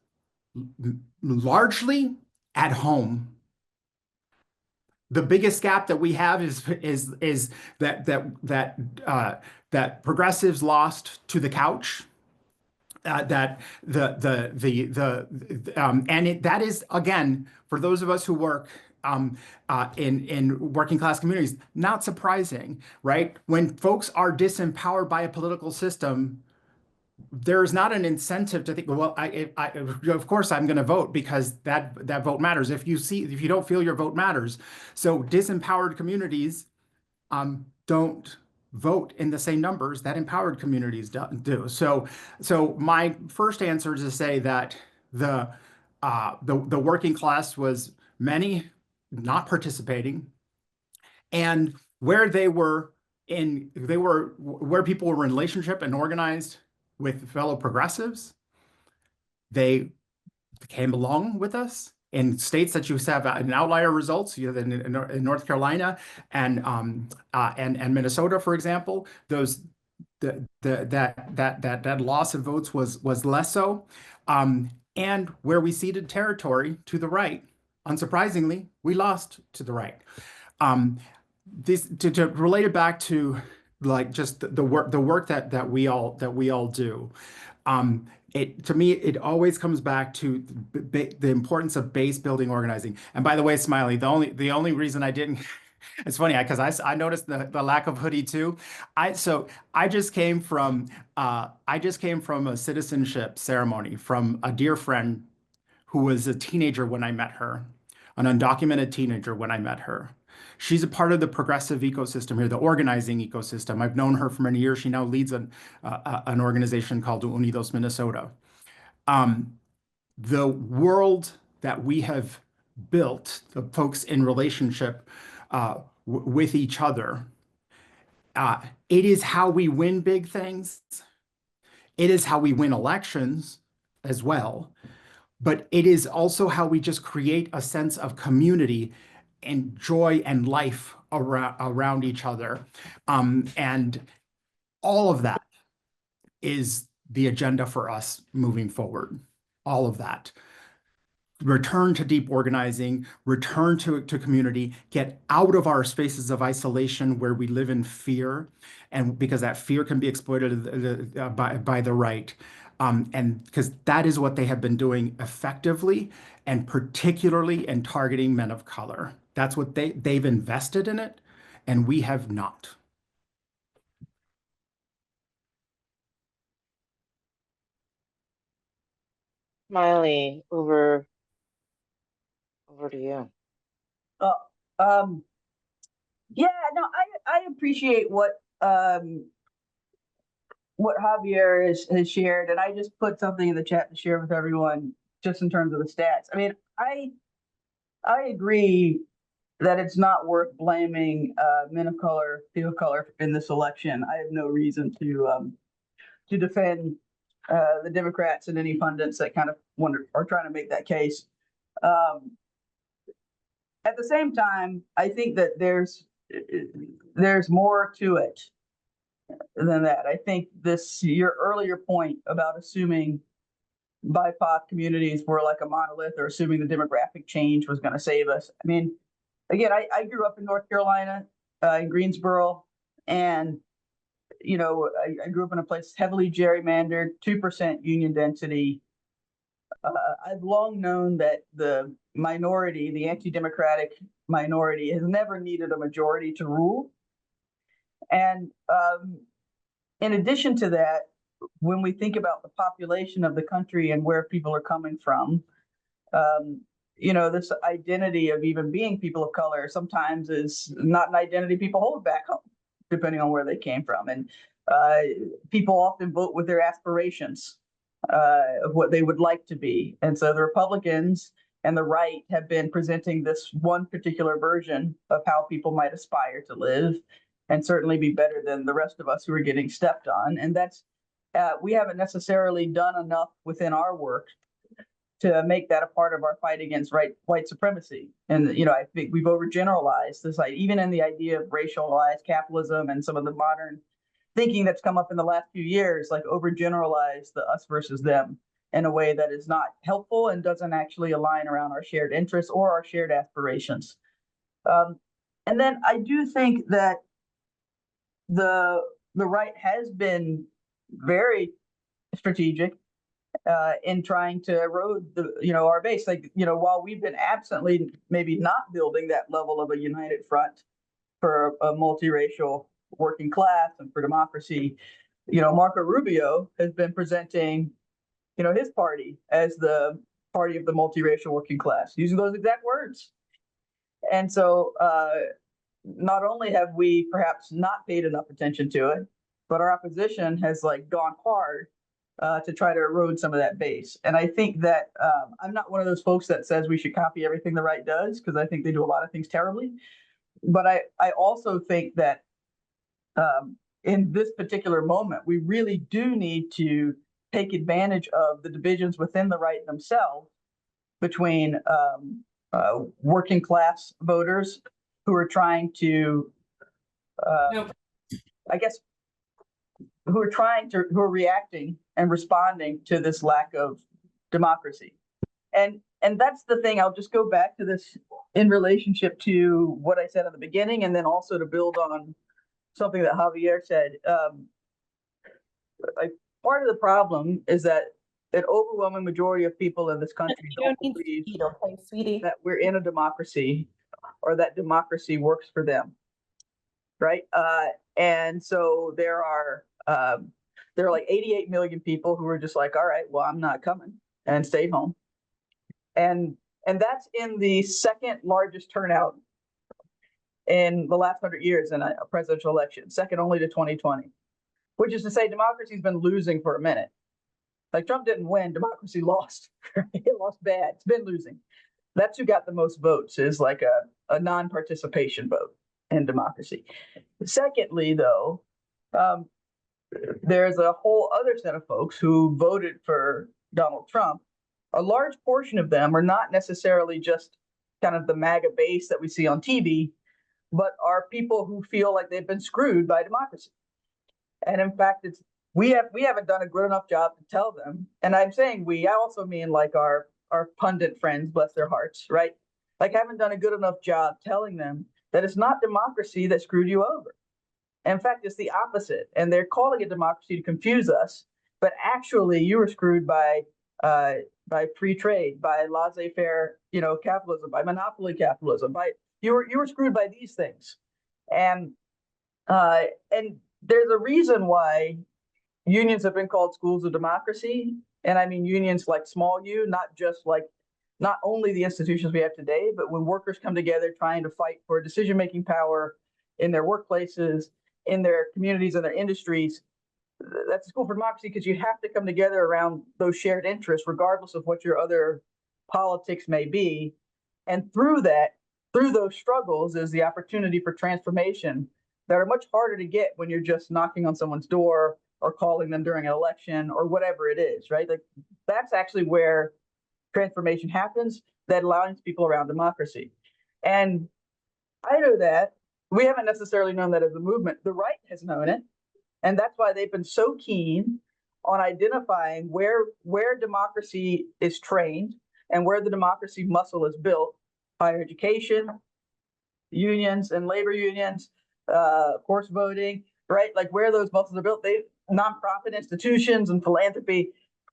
Largely at home. The biggest gap that we have is that progressives lost to the couch. That that is, again, for those of us who work in working class communities, not surprising, right? When folks are disempowered by a political system, there's not an incentive to think, well, of course I'm going to vote because that vote matters. If you don't feel your vote matters, so disempowered communities don't vote in the same numbers that empowered communities do. So my first answer is to say that the working class was many not participating, and where where people were in relationship and organized with fellow progressives, they came along with us. In states that you have an outlier results, you have in North Carolina and Minnesota, for example, that loss of votes was less so, and where we ceded territory to the right, unsurprisingly, we lost to the right. This to relate it back to like just the work that we all do. To me, it always comes back to the importance of base building organizing. And by the way, Smiley, the only reason I didn't, it's funny because I noticed the lack of hoodie too. I just came from a citizenship ceremony from a dear friend who was a teenager when I met her, an undocumented teenager when I met her. She's a part of the progressive ecosystem here, the organizing ecosystem. I've known her for many years. She now leads an organization called Unidos Minnesota. The world that we have built, the folks in relationship with each other, it is how we win big things. It is how we win elections as well. but it is also how we just create a sense of community and joy and life around each other. And all of that is the agenda for us moving forward. All of that. Return to deep organizing, return to community, get out of our spaces of isolation where we live in fear, and because that fear can be exploited by the right. And because that is what they have been doing effectively, and particularly in targeting men of color. That's what they've invested in it, and we have not. Smiley, over to you. Yeah, no, I appreciate what Javier has shared, and I just put something in the chat to share with everyone, just in terms of the stats. I mean, I agree that it's not worth blaming men of color, people of color in this election. I have no reason to defend the Democrats and any pundits that kind of are trying to make that case. At the same time, I think that there's more to it than that. I think your earlier point about assuming BIPOC communities were like a monolith, or assuming the demographic change was going to save us. I mean, again, I grew up in North Carolina, in Greensboro, and I grew up in a place heavily gerrymandered, 2% union density. I've long known that the minority, the anti-democratic minority, has never needed a majority to rule. And in addition to that, when we think about the population of the country and where people are coming from, this identity of even being people of color sometimes is not an identity people hold back home, depending on where they came from. And people often vote with their aspirations of what they would like to be. And so the Republicans and the right have been presenting this one particular version of how people might aspire to live, and certainly be better than the rest of us who are getting stepped on. And that's we haven't necessarily done enough within our work to make that a part of our fight against white supremacy. And I think we've overgeneralized this, even in the idea of racialized capitalism and some of the modern thinking that's come up in the last few years, like overgeneralize the us versus them in a way that is not helpful and doesn't actually align around our shared interests or our shared aspirations. And then I do think that the right has been very strategic in trying to erode our base. While we've been absently maybe not building that level of a united front for a multiracial working class and for democracy, Marco Rubio has been presenting his party as the party of the multiracial working class, using those exact words. And so not only have we perhaps not paid enough attention to it, but our opposition has gone hard to try to erode some of that base. And I think that I'm not one of those folks that says we should copy everything the right does, because I think they do a lot of things terribly. But I also think that in this particular moment, we really do need to take advantage of the divisions within the right themselves between working class voters who are trying to, who are reacting and responding to this lack of democracy. And that's the thing. I'll just go back to this in relationship to what I said at the beginning, and then also to build on something that Javier said. Part of the problem is that an overwhelming majority of people in this country don't believe that we're in a democracy, or that democracy works for them, right? And so there are like 88 million people who are just like, all right, well, I'm not coming, and stayed home. And that's in the second largest turnout in the last 100 years in a presidential election, second only to 2020, which is to say democracy's been losing for a minute. Like, Trump didn't win, democracy lost. It lost bad, it's been losing. That's who got the most votes, is like a non-participation vote in democracy. Secondly, though, there's a whole other set of folks who voted for Donald Trump a large portion of them are not necessarily just kind of the MAGA base that we see on TV, but are people who feel like they've been screwed by democracy. And in fact, we haven't done a good enough job to tell them. And I'm saying I also mean like our pundit friends, bless their hearts, right? Like haven't done a good enough job telling them that it's not democracy that screwed you over. In fact, it's the opposite. And they're calling it democracy to confuse us, but actually you were screwed by free trade, by laissez-faire, capitalism, by monopoly capitalism, you were screwed by these things. And there's a reason why unions have been called schools of democracy. And I mean unions like small u, not only the institutions we have today, but when workers come together trying to fight for decision-making power in their workplaces, in their communities, in their industries. That's a school for democracy because you have to come together around those shared interests, regardless of what your other politics may be. And through those struggles is the opportunity for transformation that are much harder to get when you're just knocking on someone's door or calling them during an election or whatever it is, right? Like that's actually where transformation happens, that allows people around democracy. And I know that we haven't necessarily known that as a movement. The right has known it. And that's why they've been so keen on identifying where democracy is trained and where the democracy muscle is built: higher education, unions and labor unions, of course, voting, right? Like where those muscles are built, nonprofit institutions and philanthropy,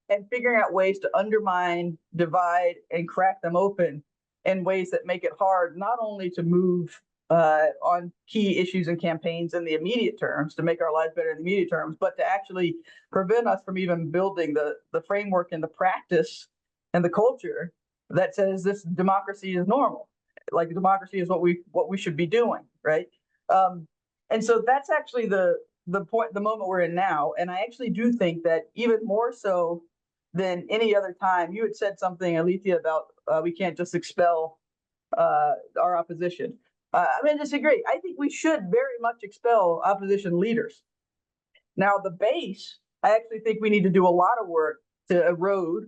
and figuring out ways to undermine, divide, and crack them open in ways that make it hard not only to move on key issues and campaigns in the immediate terms to make our lives better in the immediate terms, but to actually prevent us from even building the framework and the practice and the culture that says this democracy is normal. Like democracy is what we should be doing, right? And so that's actually the moment we're in now. And I actually do think that even more so than any other time, you had said something, Alethea, about we can't just expel our opposition. I disagree. I think we should very much expel opposition leaders. Now, the base, I actually think we need to do a lot of work to erode,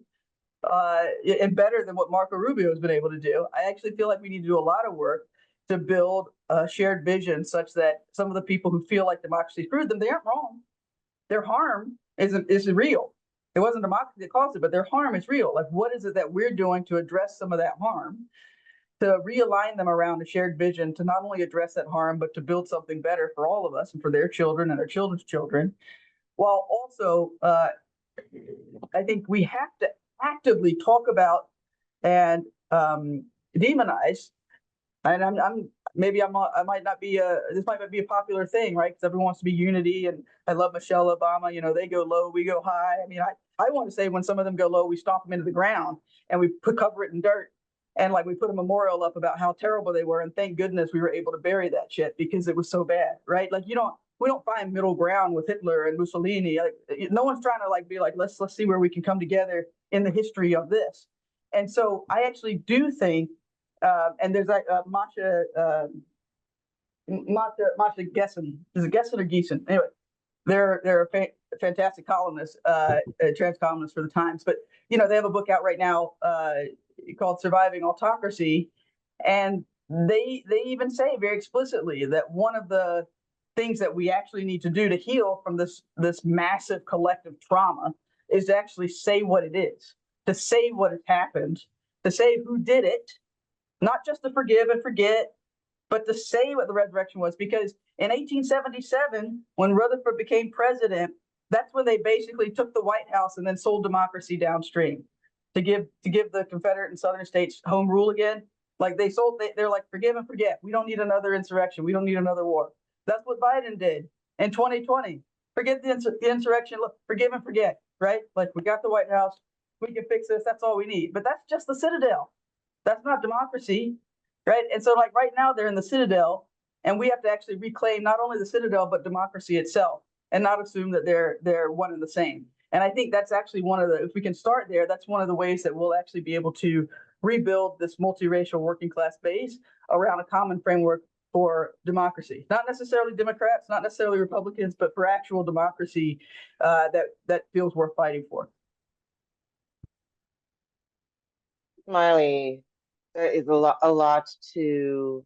and better than what Marco Rubio has been able to do. I actually feel like we need to do a lot of work to build a shared vision such that some of the people who feel like democracy screwed them, they aren't wrong. Their harm is real. It wasn't democracy that caused it, but their harm is real. Like, what is it that we're doing to address some of that harm, to realign them around a shared vision, to not only address that harm, but to build something better for all of us and for their children and their children's children, while also, I think we have to actively talk about and demonize. And I might not be this might not be a popular thing, right? Because everyone wants to be unity, and I love Michelle Obama. They go low, we go high. I mean, I want to say when some of them go low, we stomp them into the ground and we cover it in dirt, and like we put a memorial up about how terrible they were, and thank goodness we were able to bury that shit because it was so bad, right? Like we don't find middle ground with Hitler and Mussolini. Like no one's trying to like be like let's see where we can come together in the history of this. And so I actually do think. And there's like Masha Gessen. Is it Gessen or Geeson? Anyway, they're a fantastic columnist, trans columnist for the Times. But they have a book out right now called "Surviving Autocracy," and they even say very explicitly that one of the things that we actually need to do to heal from this massive collective trauma is to actually say what it is, to say what has happened, to say who did it. Not just to forgive and forget, but to say what the resurrection was. Because in 1877, when Rutherford became president, that's when they basically took the White House and then sold democracy downstream to give the Confederate and Southern states home rule again. Like they're like, forgive and forget. We don't need another insurrection. We don't need another war. That's what Biden did in 2020. Forget the insurrection. Look, forgive and forget, right? Like we got the White House. We can fix this. That's all we need. But that's just the Citadel. That's not democracy, right? And so like right now they're in the Citadel, and we have to actually reclaim not only the Citadel, but democracy itself, and not assume that they're one and the same. And I think that's actually if we can start there, that's one of the ways that we'll actually be able to rebuild this multiracial working class base around a common framework for democracy. Not necessarily Democrats, not necessarily Republicans, but for actual democracy that feels worth fighting for. Smiley, there is a lot to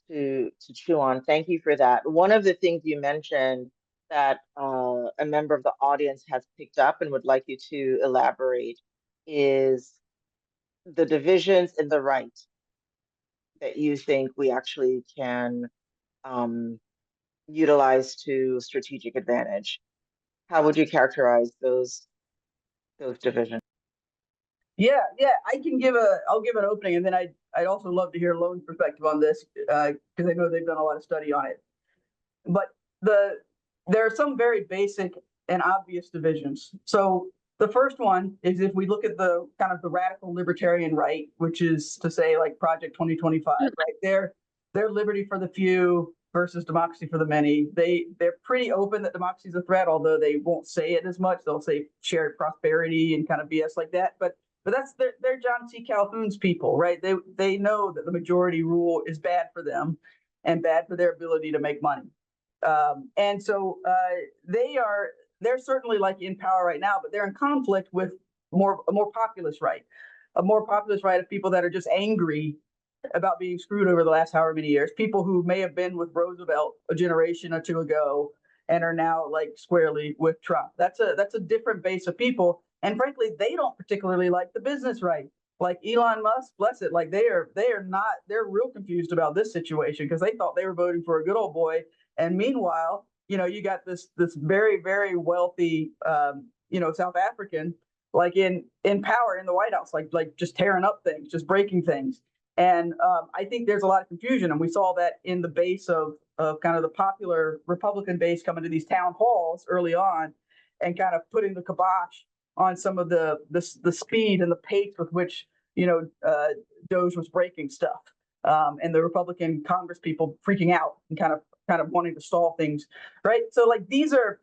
chew on. Thank you for that. One of the things you mentioned that a member of the audience has picked up and would like you to elaborate is the divisions in the right that you think we actually can um, utilize to strategic advantage. How would you characterize those divisions? Yeah, I'll give an opening, and then I'd also love to hear Lone's perspective on this, because I know they've done a lot of study on it. But the there are some very basic and obvious divisions. So the first one is if we look at the kind of the radical libertarian right, which is to say like Project 2025, right? They're liberty for the few versus democracy for the many. They're pretty open that democracy is a threat, although they won't say it as much. They'll say shared prosperity and kind of BS like that. But that's they're John C. Calhoun's people, right? They know that the majority rule is bad for them and bad for their ability to make money. And so they're certainly like in power right now, but they're in conflict with a more populist right, of people that are just angry about being screwed over the last however many years. People who may have been with Roosevelt a generation or two ago and are now like squarely with Trump. That's a different base of people, and frankly, they don't particularly like the business right. Like Elon Musk, bless it, like they are not they're real confused about this situation because they thought they were voting for a good old boy, and meanwhile, you got this very very wealthy South African like in power in the White House, like just tearing up things, just breaking things. And I think there's a lot of confusion, and we saw that in the base of kind of the popular Republican base coming to these town halls early on, and kind of putting the kibosh on some of the speed and the pace with which Doge was breaking stuff, and the Republican Congress people freaking out and kind of wanting to stall things, right? So like these are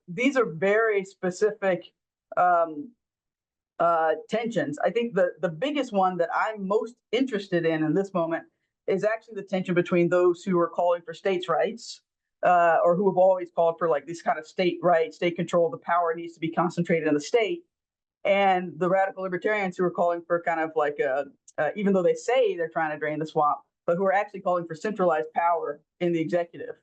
very specific tensions. I think the biggest one that I'm most interested in this moment is actually the tension between those who are calling for states' rights, or who have always called for like this kind of state rights, state control. The power needs to be concentrated in the state, and the radical libertarians who are calling for kind of like even though they say they're trying to drain the swamp, but who are actually calling for centralized power in the executive,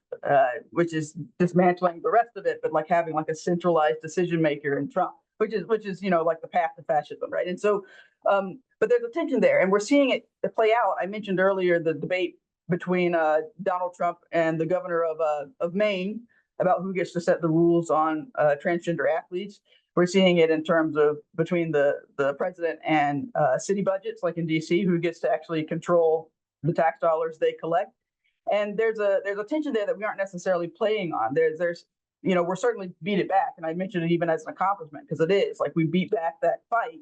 which is dismantling the rest of it, but like having like a centralized decision maker in Trump, which is like the path to fascism, right? And so, but there's a tension there, and we're seeing it play out. I mentioned earlier the debate between Donald Trump and the governor of Maine about who gets to set the rules on transgender athletes. We're seeing it in terms of between the president and city budgets, like in DC, who gets to actually control the tax dollars they collect. And there's a tension there that we aren't necessarily playing on. There's we're certainly beat it back, and I mentioned it even as an accomplishment because it is like we beat back that fight.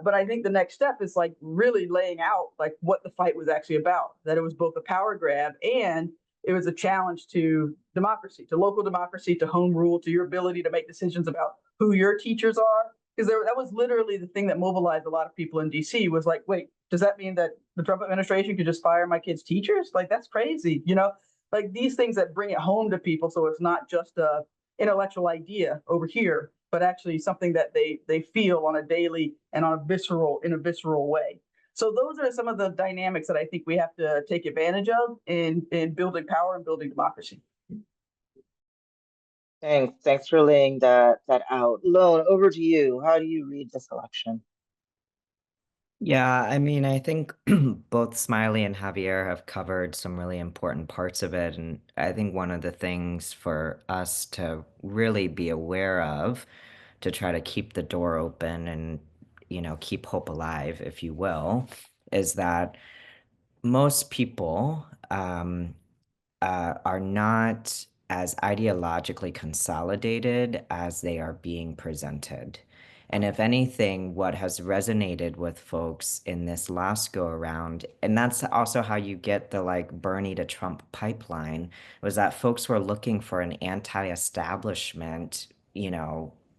But I think the next step is like really laying out like what the fight was actually about. That it was both a power grab and it was a challenge to democracy, to local democracy, to home rule, to your ability to make decisions about who your teachers are. Because that was literally the thing that mobilized a lot of people in DC was like, wait, does that mean that the Trump administration could just fire my kids' teachers? Like, that's crazy, like these things that bring it home to people. So it's not just a intellectual idea over here, but actually something that they feel on a daily and in a visceral way. So those are some of the dynamics that I think we have to take advantage of in building power and building democracy. Thanks for laying that out. Lone, over to you. How do you read this election? Yeah, I mean, I think both Smiley and Javier have covered some really important parts of it. And I think one of the things for us to really be aware of to try to keep the door open and, keep hope alive, if you will, is that most people are not as ideologically consolidated as they are being presented. And if anything, what has resonated with folks in this last go around, and that's also how you get the like Bernie to Trump pipeline, was that folks were looking for an anti-establishment,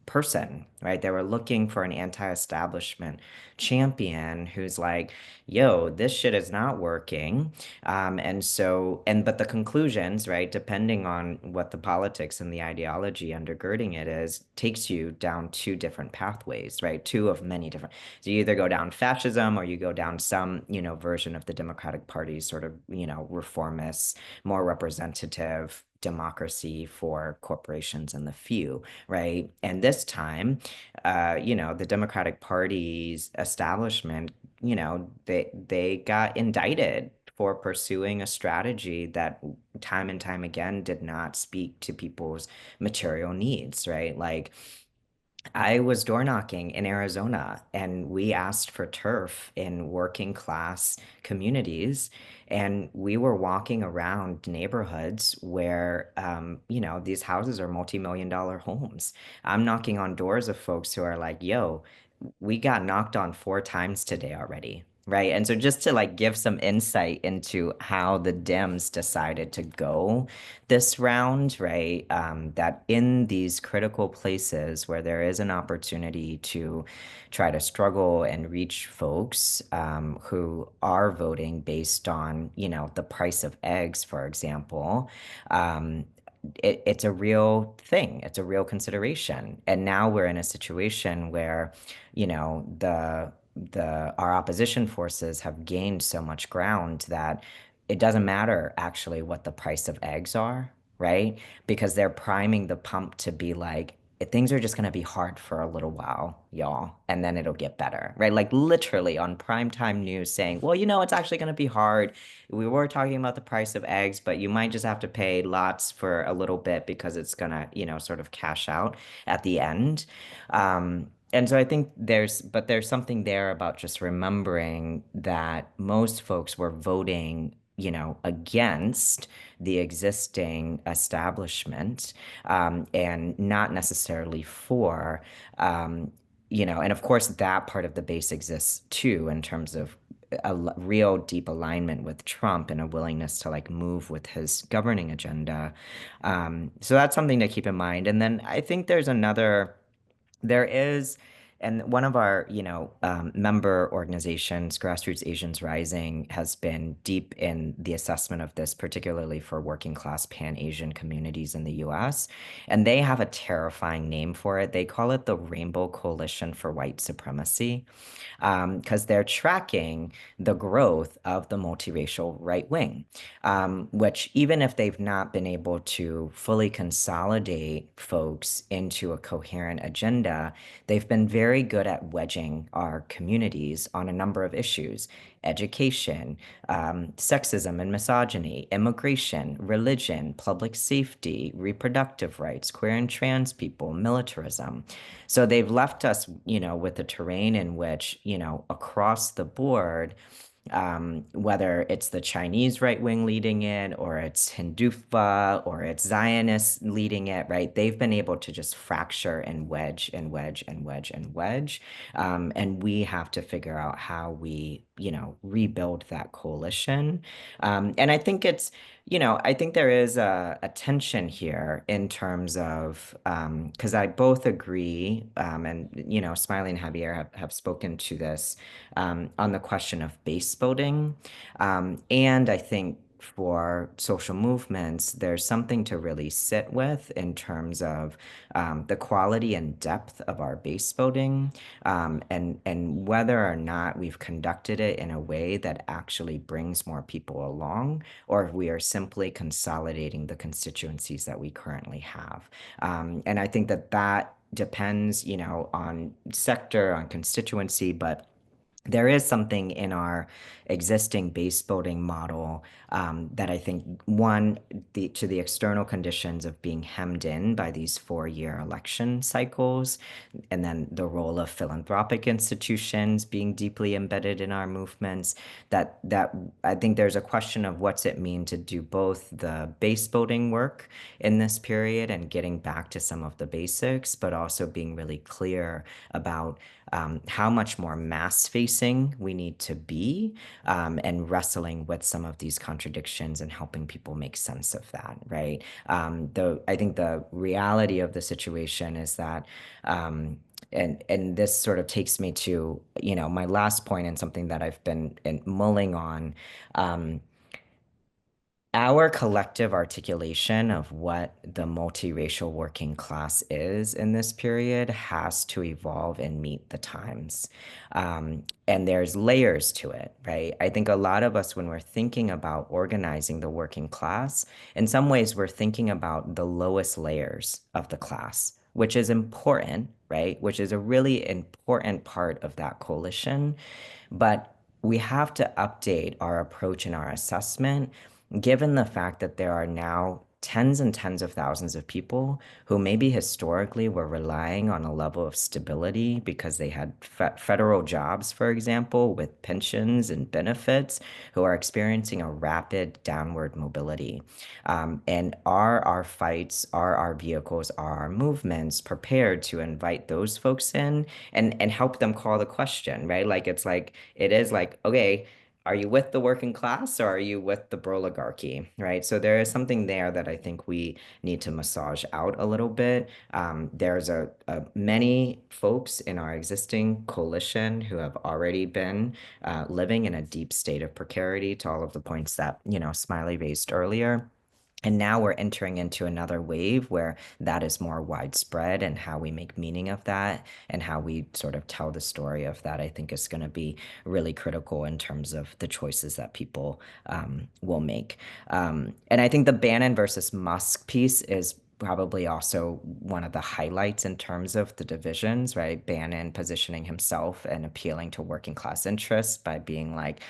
person, right? They were looking for an anti-establishment champion who's like, yo, this shit is not working. But the conclusions, right, depending on what the politics and the ideology undergirding it is, takes you down two different pathways, right? Two of many different. So you either go down fascism or you go down some, version of the Democratic Party's sort of, reformist, more representative democracy for corporations and the few, right? And this time, the Democratic Party's establishment, they got indicted for pursuing a strategy that time and time again did not speak to people's material needs, right? Like I was door knocking in Arizona and we asked for turf in working class communities. And we were walking around neighborhoods where, these houses are multi-million dollar homes. I'm knocking on doors of folks who are like, yo, we got knocked on 4 times today already. Right. And so just to like give some insight into how the Dems decided to go this round, right? That in these critical places where there is an opportunity to try to struggle and reach folks who are voting based on, the price of eggs, for example, it's a real thing. It's a real consideration. And now we're in a situation where, our opposition forces have gained so much ground that it doesn't matter actually what the price of eggs are, right? Because they're priming the pump to be like, things are just going to be hard for a little while, y'all, and then it'll get better, right? Like literally on primetime news saying, well, it's actually going to be hard. We were talking about the price of eggs, but you might just have to pay lots for a little bit because it's going to, sort of cash out at the end. And so I think there's something there about just remembering that most folks were voting, against the existing establishment, and not necessarily for, and of course that part of the base exists too in terms of real deep alignment with Trump and a willingness to like move with his governing agenda. So that's something to keep in mind. And then I think there is, and one of our, member organizations, Grassroots Asians Rising, has been deep in the assessment of this, particularly for working class Pan-Asian communities in the US. And they have a terrifying name for it. They call it the Rainbow Coalition for White Supremacy, because they're tracking the growth of the multiracial right wing, which even if they've not been able to fully consolidate folks into a coherent agenda, they've been very good at wedging our communities on a number of issues: education, sexism and misogyny, immigration, religion, public safety, reproductive rights, queer and trans people, militarism. So they've left us, with a terrain in which, across the board, whether it's the Chinese right wing leading it, or it's Hindufa, or it's Zionists leading it, right? They've been able to just fracture and wedge and wedge and wedge and wedge. And we have to figure out how we, rebuild that coalition. And I think I think there is a tension here in terms of, because I both agree, and, Smiley and Javier have spoken to this on the question of base voting. And I think for social movements, there's something to really sit with in terms of the quality and depth of our base voting, and whether or not we've conducted it in a way that actually brings more people along, or if we are simply consolidating the constituencies that we currently have. And I think that depends, on sector, on constituency, but there is something in our existing base voting model that I think, one, to the external conditions of being hemmed in by these 4-year election cycles, and then the role of philanthropic institutions being deeply embedded in our movements, that I think there's a question of what's it mean to do both the base voting work in this period and getting back to some of the basics, but also being really clear about how much more mass-facing facing we need to be, and wrestling with some of these contradictions and helping people make sense of that, right? I think the reality of the situation is that, and this sort of takes me to, my last point and something that I've been mulling on. Our collective articulation of what the multiracial working class is in this period has to evolve and meet the times. And there's layers to it, right? I think a lot of us, when we're thinking about organizing the working class, in some ways we're thinking about the lowest layers of the class, which is important, right? Which is a really important part of that coalition. But we have to update our approach and our assessment, given the fact that there are now tens and tens of thousands of people who maybe historically were relying on a level of stability because they had federal jobs, for example, with pensions and benefits, who are experiencing a rapid downward mobility. And are our fights, are our vehicles, are our movements prepared to invite those folks in and help them call the question, right? It is like, okay, are you with the working class or are you with the oligarchy, right? So there is something there that I think we need to massage out a little bit. There's many folks in our existing coalition who have already been living in a deep state of precarity, to all of the points that, Smiley raised earlier. And now we're entering into another wave where that is more widespread, and how we make meaning of that and how we sort of tell the story of that, I think, is going to be really critical in terms of the choices that people will make. And I think the Bannon versus Musk piece is probably also one of the highlights in terms of the divisions, right? Bannon positioning himself and appealing to working class interests by being like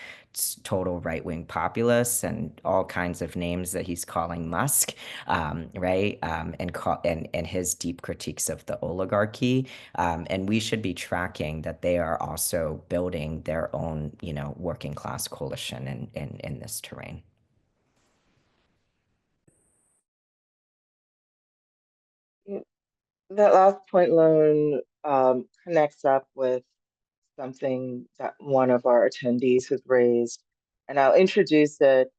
total right-wing populists and all kinds of names that he's calling Musk, right? And his deep critiques of the oligarchy. And we should be tracking that they are also building their own, working class coalition in this terrain. That last point, Lone, connects up with something that one of our attendees has raised, and I'll introduce it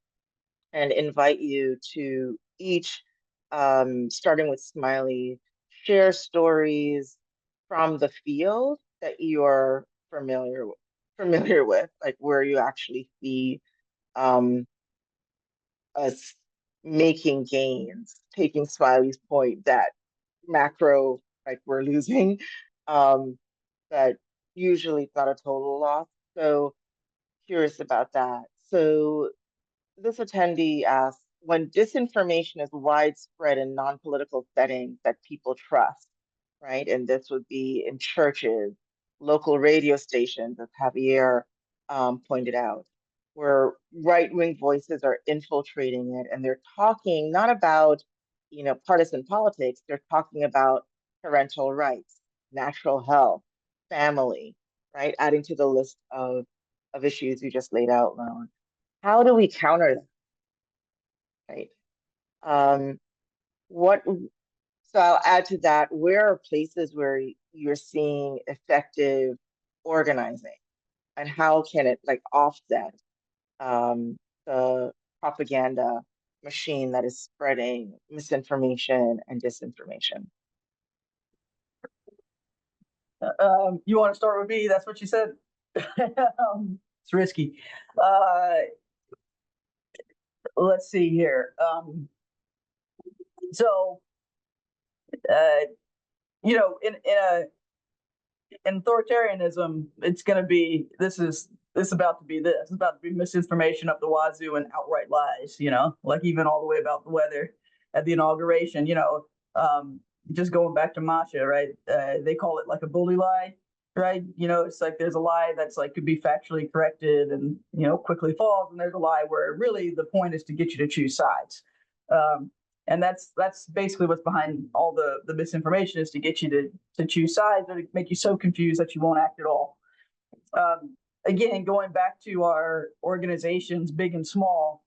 and invite you to each, starting with Smiley, share stories from the field that you're familiar with, like where you actually see um, us making gains, taking Smiley's point that macro, like we're losing, um, that usually it's not a total loss. So curious about that. So this attendee asks, when disinformation is widespread in non-political settings that people trust, right? And this would be in churches, local radio stations, as Javier pointed out, where right-wing voices are infiltrating it, and they're talking not about, partisan politics. They're talking about parental rights, natural health, family, right? Adding to the list of issues you just laid out, Lone. How do we counter that? Right. Um, what, so I'll add to that, where are places where you're seeing effective organizing, and how can it like offset the propaganda machine that is spreading misinformation and disinformation? You want to start with me? That's what you said. It's risky. Let's see here. So, in authoritarianism, it's going to be this is about to be this. It's about to be misinformation up the wazoo and outright lies. Like even all the way about the weather at the inauguration. Just going back to Masha, right? They call it like a bully lie, right? It's like there's a lie that's like could be factually corrected and quickly falls, and there's a lie where really the point is to get you to choose sides. And that's basically what's behind all the misinformation, is to get you to choose sides or to make you so confused that you won't act at all. Again, going back to our organizations, big and small,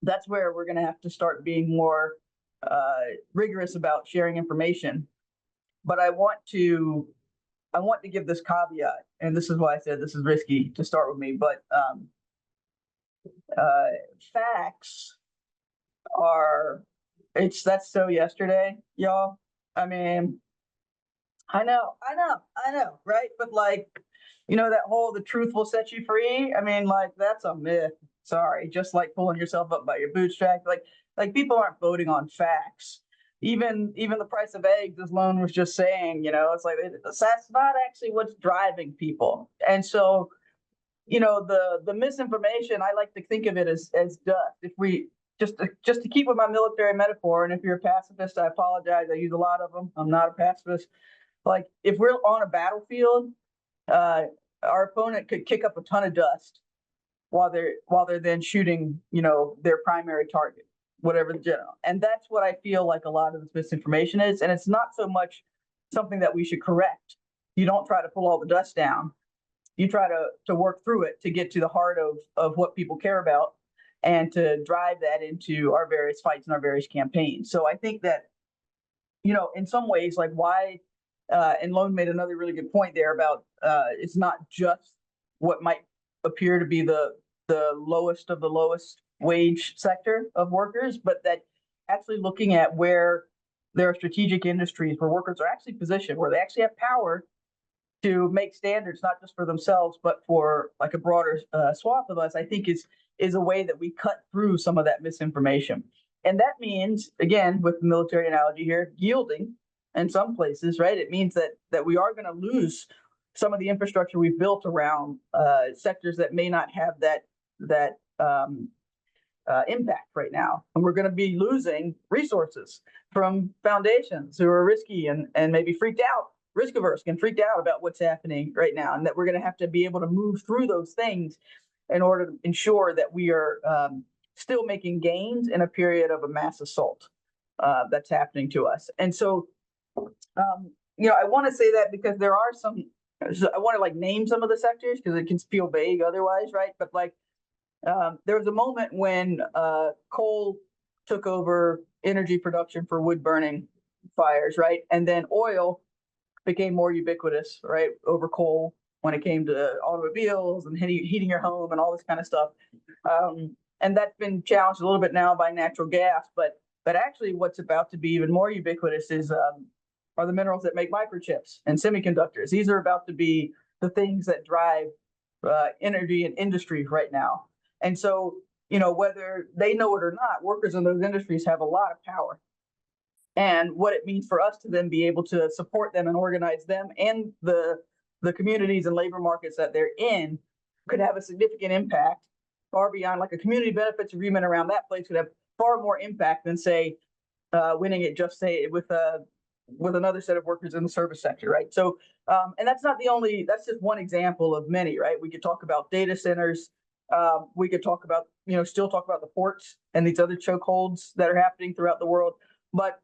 that's where we're going to have to start being more rigorous about sharing information. But I want to I want to give this caveat, and this is why I said this is risky to start with me, but facts are, that's so yesterday, y'all. I mean, I know, right? But like, that whole the truth will set you free. I mean, like, that's a myth. Sorry, just like pulling yourself up by your bootstraps. Like people aren't voting on facts. Even the price of eggs, as Lone was just saying, it's like that's not actually what's driving people. And so, the misinformation, I like to think of it as dust. If we just to keep with my military metaphor, and if you're a pacifist, I apologize. I use a lot of them. I'm not a pacifist. Like if we're on a battlefield, our opponent could kick up a ton of dust while they're then shooting, their primary target, whatever the general. And that's what I feel like a lot of this misinformation is. And it's not so much something that we should correct. You don't try to pull all the dust down. You try to work through it to get to the heart of what people care about and to drive that into our various fights and our various campaigns. So I think that, in some ways, like why, and Lone made another really good point there about it's not just what might appear to be the lowest of the lowest wage sector of workers, but that actually looking at where there are strategic industries where workers are actually positioned, where they actually have power to make standards, not just for themselves, but for like a broader swath of us, I think is a way that we cut through some of that misinformation. And that means, again, with the military analogy here, yielding in some places, right? It means that we are going to lose some of the infrastructure we've built around sectors that may not have that impact right now. And we're going to be losing resources from foundations who are risky and maybe freaked out, risk averse, and freaked out about what's happening right now. And that we're going to have to be able to move through those things in order to ensure that we are still making gains in a period of a mass assault that's happening to us. And so, I want to say that because there are some, I want to like name some of the sectors because it can feel vague otherwise, right? But like, there was a moment when coal took over energy production for wood burning fires, right? And then oil became more ubiquitous, right, over coal when it came to automobiles and heating your home and all this kind of stuff. And that's been challenged a little bit now by natural gas, but actually what's about to be even more ubiquitous is are the minerals that make microchips and semiconductors. These are about to be the things that drive energy and industry right now. And so, whether they know it or not, workers in those industries have a lot of power. And what it means for us to then be able to support them and organize them and the communities and labor markets that they're in could have a significant impact far beyond, like a community benefits agreement around that place could have far more impact than say winning it just say with another set of workers in the service sector, right? So, and that's not the only, that's just one example of many, right? We could talk about data centers. We could talk about, still talk about the ports and these other chokeholds that are happening throughout the world. But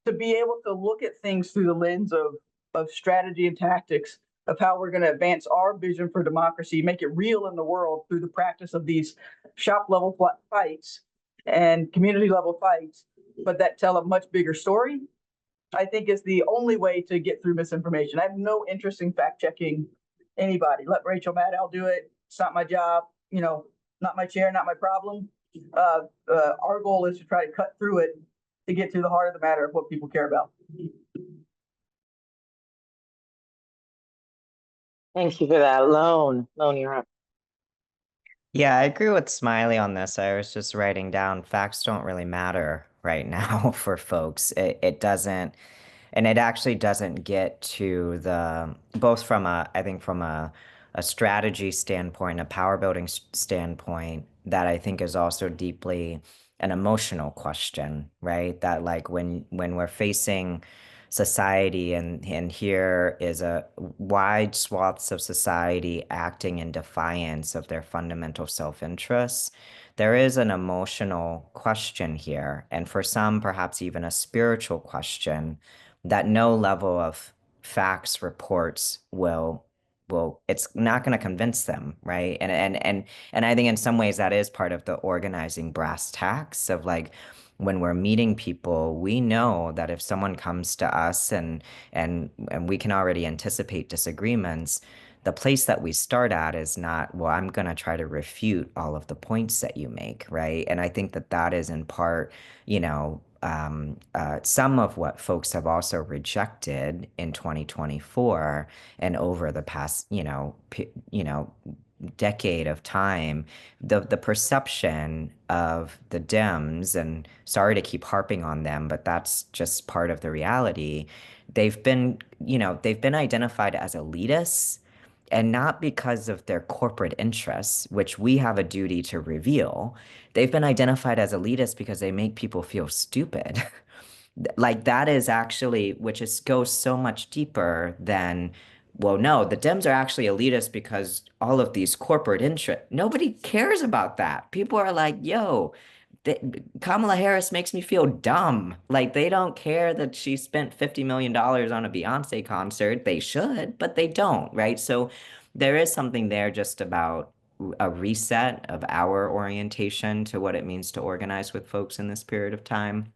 to be able to look at things through the lens of strategy and tactics of how we're going to advance our vision for democracy, make it real in the world through the practice of these shop level fights and community level fights, but that tell a much bigger story, I think is the only way to get through misinformation. I have no interest in fact checking anybody. Let Rachel Maddow do it. It's not my job, not my chair, not my problem. Our goal is to try to cut through it to get to the heart of the matter of what people care about. Thank you for that. Lone, you're up. Yeah, I agree with Smiley on this. I was just writing down facts don't really matter right now for folks. It doesn't, and it actually doesn't get to the, both from I think from a strategy standpoint, a power building standpoint, that I think is also deeply an emotional question, right? That like when we're facing society and here is a wide swaths of society acting in defiance of their fundamental self-interests, there is an emotional question here, and for some perhaps even a spiritual question that no level of facts reports will it's not going to convince them, right? And I think in some ways that is part of the organizing brass tacks of like when we're meeting people, we know that if someone comes to us and we can already anticipate disagreements, the place that we start at is not, well, I'm going to try to refute all of the points that you make, right? And I think that that is in part, some of what folks have also rejected in 2024 and over the past, decade of time, the perception of the Dems, and sorry to keep harping on them, but that's just part of the reality. They've been identified as elitists, and not because of their corporate interests, which we have a duty to reveal. They've been identified as elitists because they make people feel stupid. Like that is actually, which is goes so much deeper than, well, no, the Dems are actually elitist because all of these corporate interests. Nobody cares about that. People are like, yo, Kamala Harris makes me feel dumb. Like they don't care that she spent $50 million on a Beyonce concert. They should, but they don't, right? So there is something there just about a reset of our orientation to what it means to organize with folks in this period of time.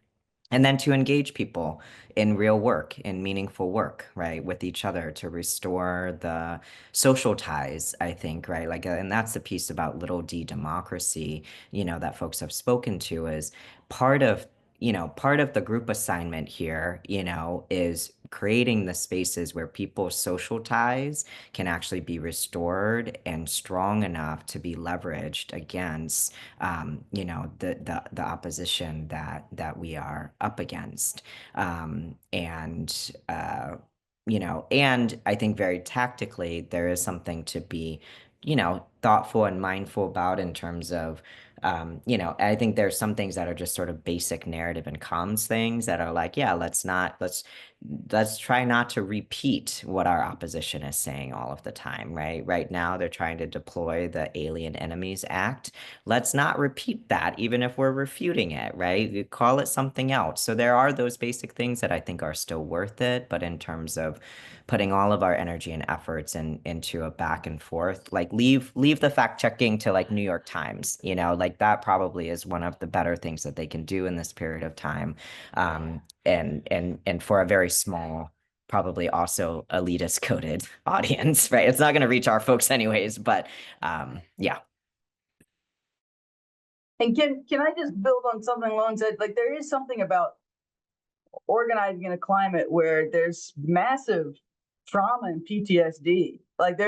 And then to engage people in real work, in meaningful work, right, with each other to restore the social ties, I think, right? Like, and that's the piece about little d democracy, that folks have spoken to is part of, part of the group assignment here, is creating the spaces where people's social ties can actually be restored and strong enough to be leveraged against the opposition that we are up against. And I think very tactically, there is something to be, thoughtful and mindful about in terms of, I think there's some things that are just sort of basic narrative and comms things that are like, yeah, let's try not to repeat what our opposition is saying all of the time, right? Right now, they're trying to deploy the Alien Enemies Act. Let's not repeat that, even if we're refuting it, right? You call it something else. So there are those basic things that I think are still worth it. But in terms of putting all of our energy and efforts into a back and forth, like leave the fact checking to like New York Times, like that probably is one of the better things that they can do in this period of time. And for a very small, probably also elitist coded audience, right? It's not going to reach our folks anyways, but yeah. And can I just build on something Lone said? Like there is something about organizing in a climate where there's massive trauma and PTSD. Like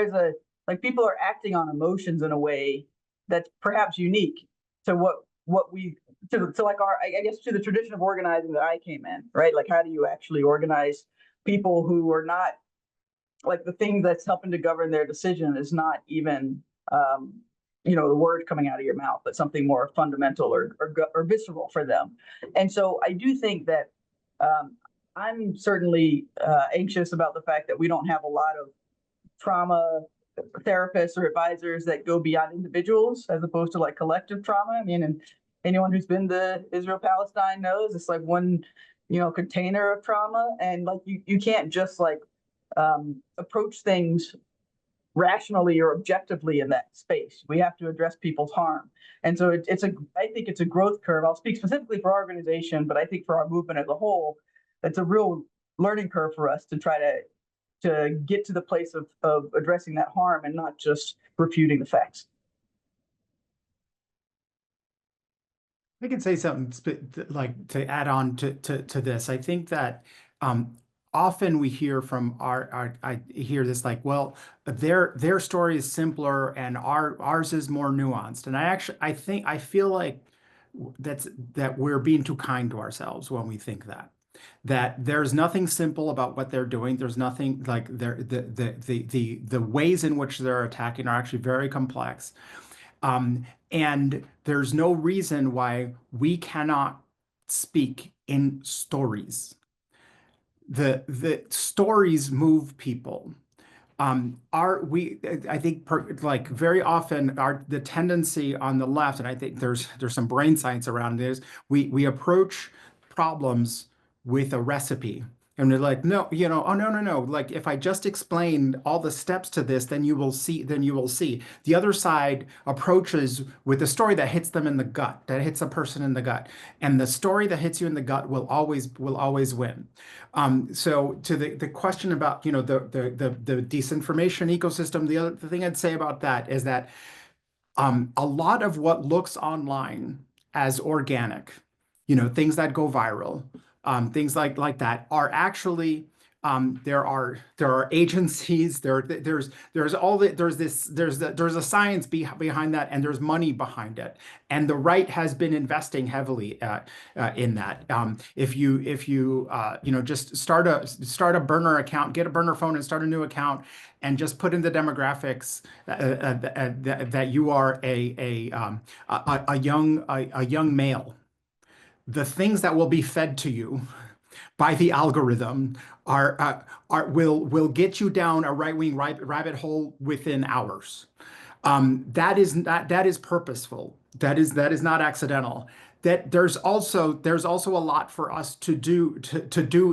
people are acting on emotions in a way that's perhaps unique to what we to like our I guess to the tradition of organizing that I came in, right? Like how do you actually organize people who are not like the thing that's helping to govern their decision is not even the word coming out of your mouth, but something more fundamental or visceral for them. And so I do think that I'm certainly anxious about the fact that we don't have a lot of trauma therapists or advisors that go beyond individuals as opposed to like collective trauma. I mean, and anyone who's been to Israel Palestine knows it's like one container of trauma, and like you can't just like approach things rationally or objectively in that space. We have to address people's harm. And so I think it's a growth curve. I'll speak specifically for our organization, but I think for our movement as a whole, it's a real learning curve for us to try to get to the place of addressing that harm and not just refuting the facts. I can say something like to add on to this. I think that often we hear from I hear this like, well, their story is simpler and ours is more nuanced. And I feel like that we're being too kind to ourselves when we think that there's nothing simple about what they're doing. There's nothing like the ways in which they're attacking are actually very complex. And there's no reason why we cannot speak in stories. The stories move people. I think like very often the tendency on the left, and I think there's some brain science around this, we approach problems with a recipe And they're like, no, oh, no. Like, if I just explain all the steps to this, then you will see, The other side approaches with a story that hits them in the gut, that hits a person in the gut. And the story that hits you in the gut will always win. So to the question about, the disinformation ecosystem, the thing I'd say about that is that a lot of what looks online as organic, things that go viral, things like that are actually there are agencies there's a science behind that, and there's money behind it, and the right has been investing heavily in that. If you just start a burner account, get a burner phone and start a new account, and just put in the demographics that you are a young male, the things that will be fed to you by the algorithm will get you down a right-wing rabbit hole within hours. That is purposeful. That is not accidental. That there's also a lot for us to do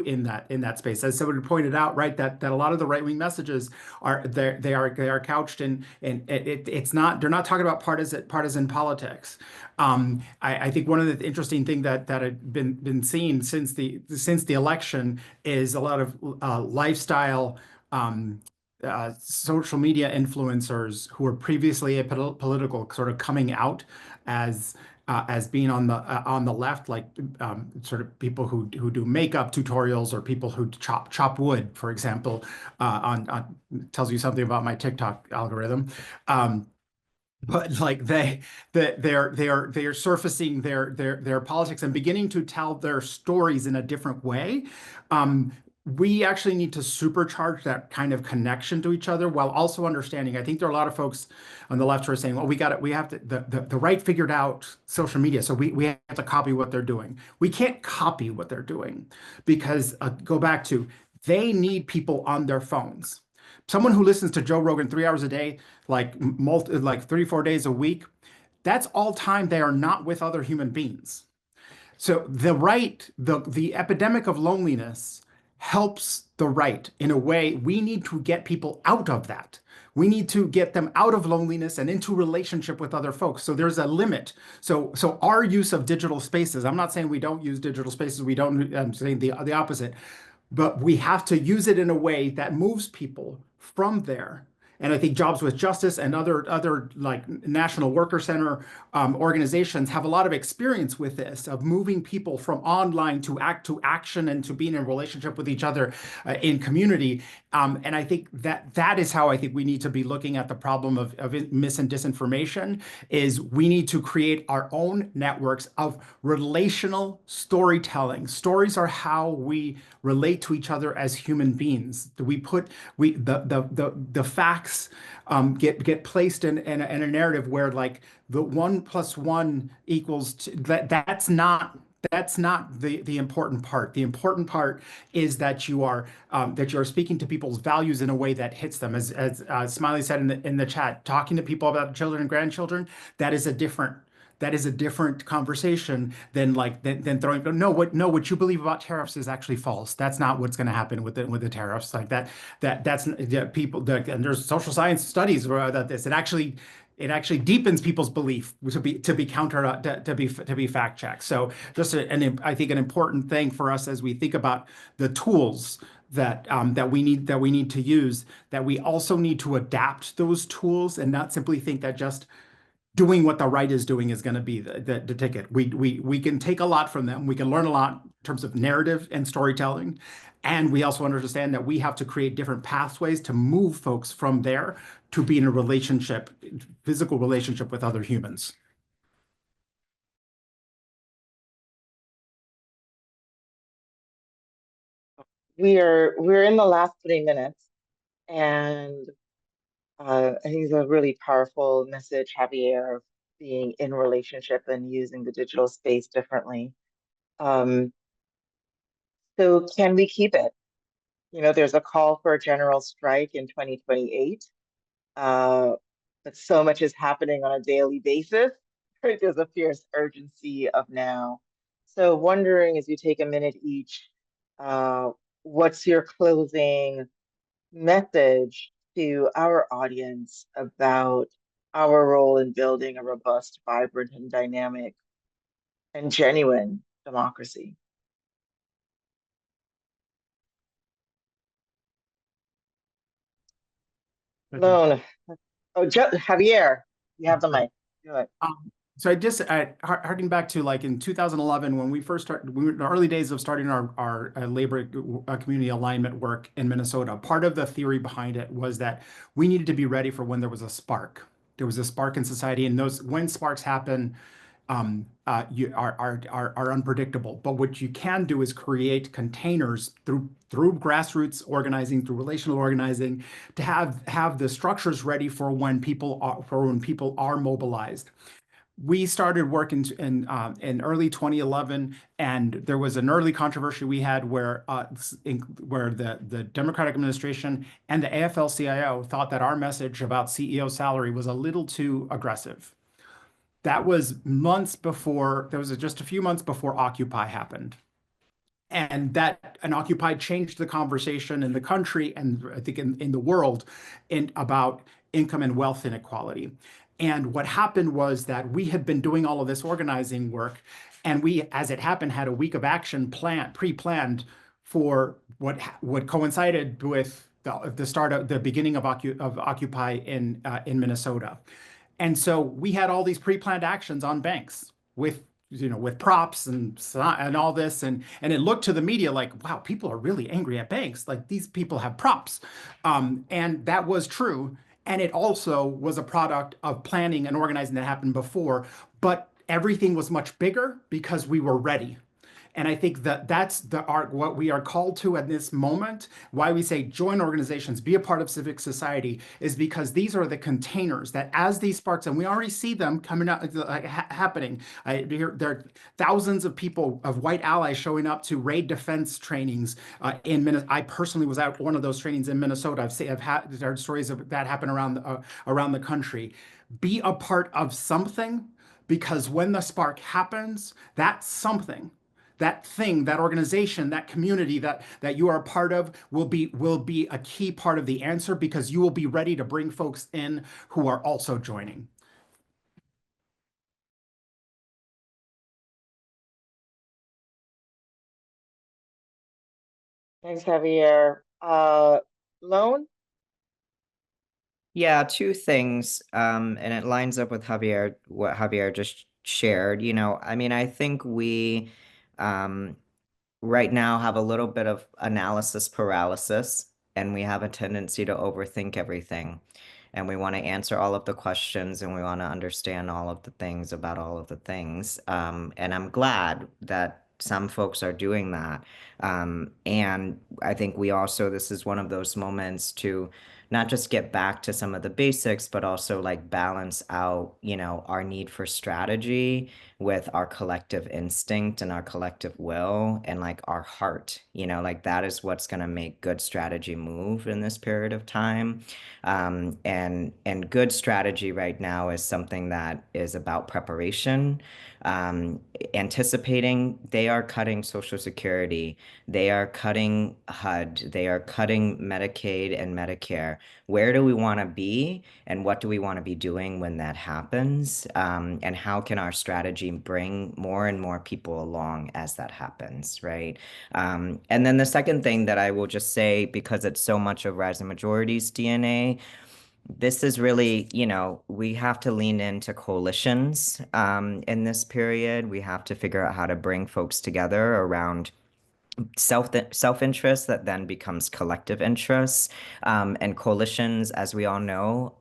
in that space. As somebody pointed out, right, that a lot of the right-wing messages they are couched in, and it's not, they're not talking about partisan politics. I think one of the interesting things that I've been seeing since the election is a lot of lifestyle social media influencers who were previously apolitical sort of coming out as being on the left, like sort of people who do makeup tutorials, or people who chop wood, for example, on tells you something about my TikTok algorithm. But like they're surfacing their politics and beginning to tell their stories in a different way. We actually need to supercharge that kind of connection to each other, while also understanding. I think there are a lot of folks on the left who are saying, well, we have to, the right figured out social media, so we have to copy what they're doing. We can't copy what they're doing, because go back to, they need people on their phones. Someone who listens to Joe Rogan 3 hours a day, like 3-4 days a week, that's all time they are not with other human beings. So the epidemic of loneliness helps the right in a way. We need to get people out of that. We need to get them out of loneliness and into relationship with other folks. So there's a limit. So our use of digital spaces, I'm not saying we don't use digital spaces. I'm saying the opposite. But we have to use it in a way that moves people from there. And I think Jobs with Justice and other like National Worker Center organizations have a lot of experience with this, of moving people from online to action, and to being in relationship with each other in community. And I think that is how I think we need to be looking at the problem of mis and disinformation. Is we need to create our own networks of relational storytelling. Stories are how we relate to each other as human beings. The facts get placed in a narrative where, like, the 1 + 1 = that's not the important part. The important part is that you are speaking to people's values in a way that hits them. As Smiley said in the chat, talking to people about children and grandchildren, that is a different conversation than throwing, what you believe about tariffs is actually false. That's not what's going to happen with the tariffs. Like that's people, and there's social science studies that it actually deepens people's belief to be fact checked. So just I think an important thing for us as we think about the tools that we need to use, that we also need to adapt those tools, and not simply think that just doing what the right is doing is going to be the ticket. We can take a lot from them. We can learn a lot in terms of narrative and storytelling. And we also understand that we have to create different pathways to move folks from there to be in a relationship, physical relationship with other humans. We're in the last 3 minutes, and I think it's a really powerful message, Javier, of being in relationship and using the digital space differently. So can we keep it? There's a call for a general strike in 2028, but so much is happening on a daily basis. Right? There's a fierce urgency of now. So wondering, as you take a minute each, what's your closing message to our audience about our role in building a robust, vibrant, and dynamic and genuine democracy? Lone. Oh, Javier, you have the mic. Do it. So I just harking back to like in 2011 when we first started, we were in the early days of starting our labor community alignment work in Minnesota. Part of the theory behind it was that we needed to be ready for when there was a spark. There was a spark in society, and those when sparks happen, you are unpredictable. But what you can do is create containers through grassroots organizing, through relational organizing, to have the structures ready for when people are mobilized. We started work in early 2011, and there was an early controversy we had where where the Democratic administration and the AFL-CIO thought that our message about CEO salary was a little too aggressive. That was months before, there was just a few months before Occupy happened. And Occupy changed the conversation in the country and I think in the world about income and wealth inequality. And what happened was that we had been doing all of this organizing work, and we, as it happened, had a week of action pre-planned for what coincided with the start of the beginning of Occupy in Minnesota. And so we had all these pre-planned actions on banks with props and all this, and it looked to the media like, wow, people are really angry at banks. Like these people have props, and that was true. And it also was a product of planning and organizing that happened before, but everything was much bigger because we were ready. And I think that that's what we are called to at this moment. Why we say join organizations, be a part of civic society, is because these are the containers that, as these sparks, and we already see them coming out, happening. There are thousands of people, of white allies, showing up to raid defense trainings in Minnesota. I personally was at one of those trainings in Minnesota. I've heard stories of that happen around the country. Be a part of something, because when the spark happens, that's something, that thing, that organization, that community that you are a part of will be a key part of the answer, because you will be ready to bring folks in who are also joining. Thanks, Javier. Lone? Yeah, two things. And it lines up with what Javier just shared. I mean, I think we um right now have a little bit of analysis paralysis, and we have a tendency to overthink everything. And we want to answer all of the questions, and we want to understand all of the things about all of the things. And I'm glad that some folks are doing that. And I think this is one of those moments to not just get back to some of the basics, but also like balance out, our need for strategy with our collective instinct and our collective will and like our heart, like that is what's going to make good strategy move in this period of time. And good strategy right now is something that is about preparation, anticipating. They are cutting Social Security, they are cutting HUD, they are cutting Medicaid and Medicare. Where do we want to be, and what do we want to be doing when that happens? And how can our strategy bring more and more people along as that happens, right? And then the second thing that I will just say, because it's so much of Rising Majority's DNA, this is really, we have to lean into coalitions in this period. We have to figure out how to bring folks together around self-interest that then becomes collective interests. And coalitions, as we all know,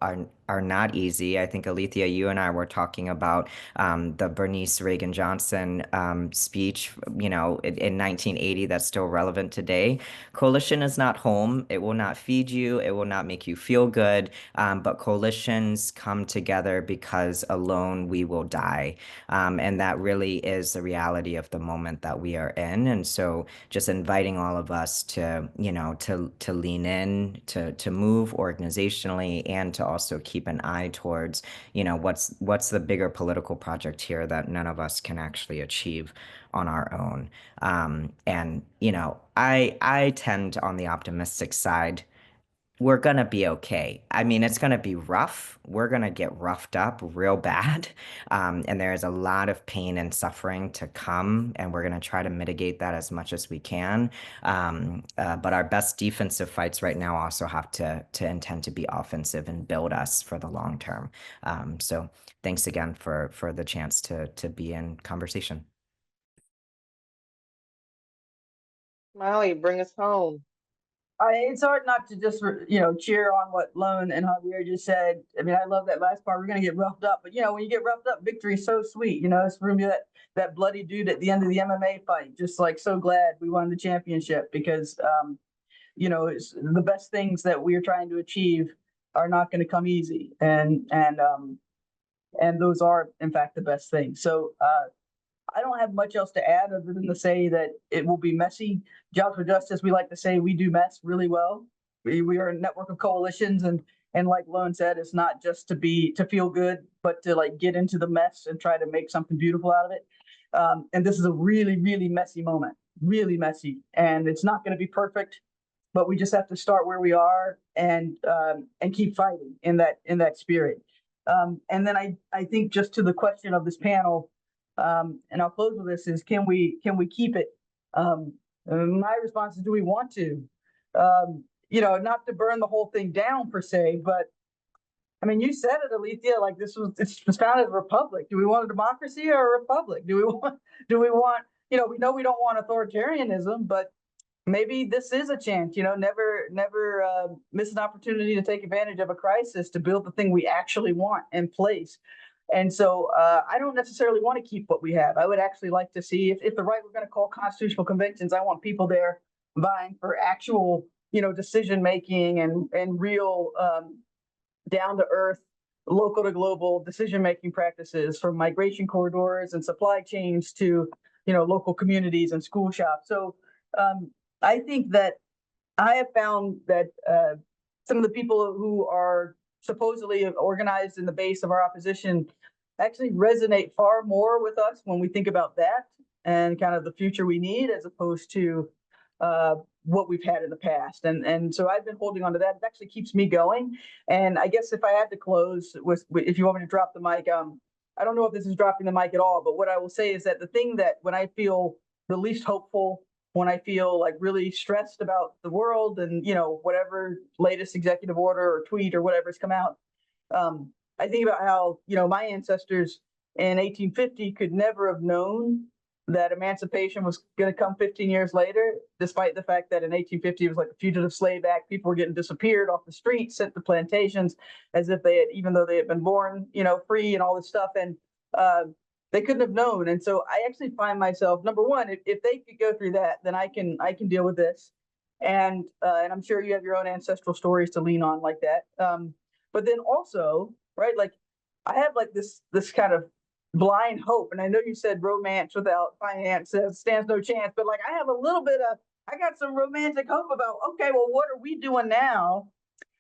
are not easy. I think, Alethea, you and I were talking about the Bernice Reagan Johnson speech, in 1980 that's still relevant today. Coalition is not home. It will not feed you. It will not make you feel good. But coalitions come together because alone we will die. And that really is the reality of the moment that we are in. And so just inviting all of us to, to lean in, to move organizationally, and to also keep keep an eye towards, what's the bigger political project here that none of us can actually achieve on our own. And I tend on the optimistic side. We're gonna be okay. I mean, it's gonna be rough. We're gonna get roughed up real bad. And there's a lot of pain and suffering to come, and we're gonna try to mitigate that as much as we can. But our best defensive fights right now also have to intend to be offensive and build us for the long term. So thanks again for the chance to be in conversation. Molly, bring us home. It's hard not to just, cheer on what Lone and Javier just said. I mean, I love that last part. We're going to get roughed up, but when you get roughed up, victory is so sweet. It's from that bloody dude at the end of the MMA fight. Just like so glad we won the championship because, it's the best things that we're trying to achieve are not going to come easy, and those are in fact the best things. So, I don't have much else to add other than to say that it will be messy. Jobs for Justice, we like to say we do mess really well. We are a network of coalitions, and like Lone said, it's not just to feel good, but to like get into the mess and try to make something beautiful out of it. And this is a really, really messy moment, really messy, and it's not going to be perfect, but we just have to start where we are and keep fighting in that spirit. And then I think just to the question of this panel. And I'll close with this: is can we keep it? My response is, do we want to? Not to burn the whole thing down per se, but I mean, you said it, Alethea. Like it's founded as a republic. Do we want a democracy or a republic? Do we want? We know we don't want authoritarianism, but maybe this is a chance. Never miss an opportunity to take advantage of a crisis to build the thing we actually want in place. And so I don't necessarily want to keep what we have. I would actually like to see if the right we're going to call constitutional conventions. I want people there vying for actual, decision making and real down to earth, local to global decision making practices, from migration corridors and supply chains to local communities and school shops. So I think that I have found that some of the people who are supposedly organized in the base of our opposition actually resonate far more with us when we think about that and kind of the future we need, as opposed to what we've had in the past. And so I've been holding on to that. It actually keeps me going. And I guess if I had to close with, if you want me to drop the mic, I don't know if this is dropping the mic at all, but what I will say is that the thing that when I feel the least hopeful, when I feel like really stressed about the world and, whatever latest executive order or tweet or whatever's come out, I think about how, my ancestors in 1850 could never have known that emancipation was going to come 15 years later, despite the fact that in 1850 it was like the Fugitive Slave Act. People were getting disappeared off the streets, sent to plantations as if they had, even though they had been born, free and all this stuff. And they couldn't have known. And so I actually find myself, number one, if they could go through that, then I can deal with this. And I'm sure you have your own ancestral stories to lean on like that. But then also, right, like I have like this kind of blind hope. And I know you said romance without finance stands no chance, but like I have a little bit of, I got some romantic hope about, okay, well, what are we doing now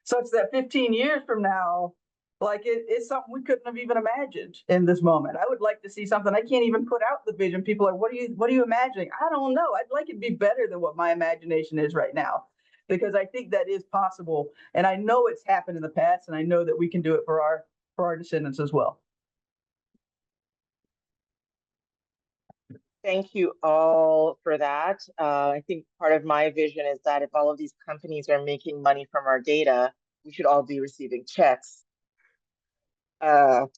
such that 15 years from now, like it's something we couldn't have even imagined in this moment. I would like to see something. I can't even put out the vision. People are, what are you imagining? I don't know. I'd like it to be better than what my imagination is right now, because I think that is possible. And I know it's happened in the past, and I know that we can do it for our descendants as well. Thank you all for that. I think part of my vision is that if all of these companies are making money from our data, we should all be receiving checks. So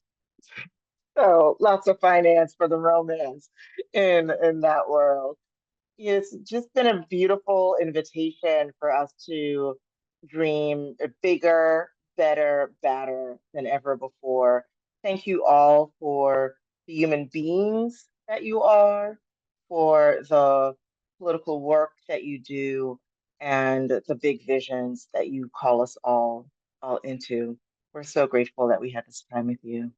lots of finance for the romance in that world. It's just been a beautiful invitation for us to dream bigger, better, badder than ever before. Thank you all for the human beings that you are, for the political work that you do, and the big visions that you call us all into. We're so grateful that we had this time with you.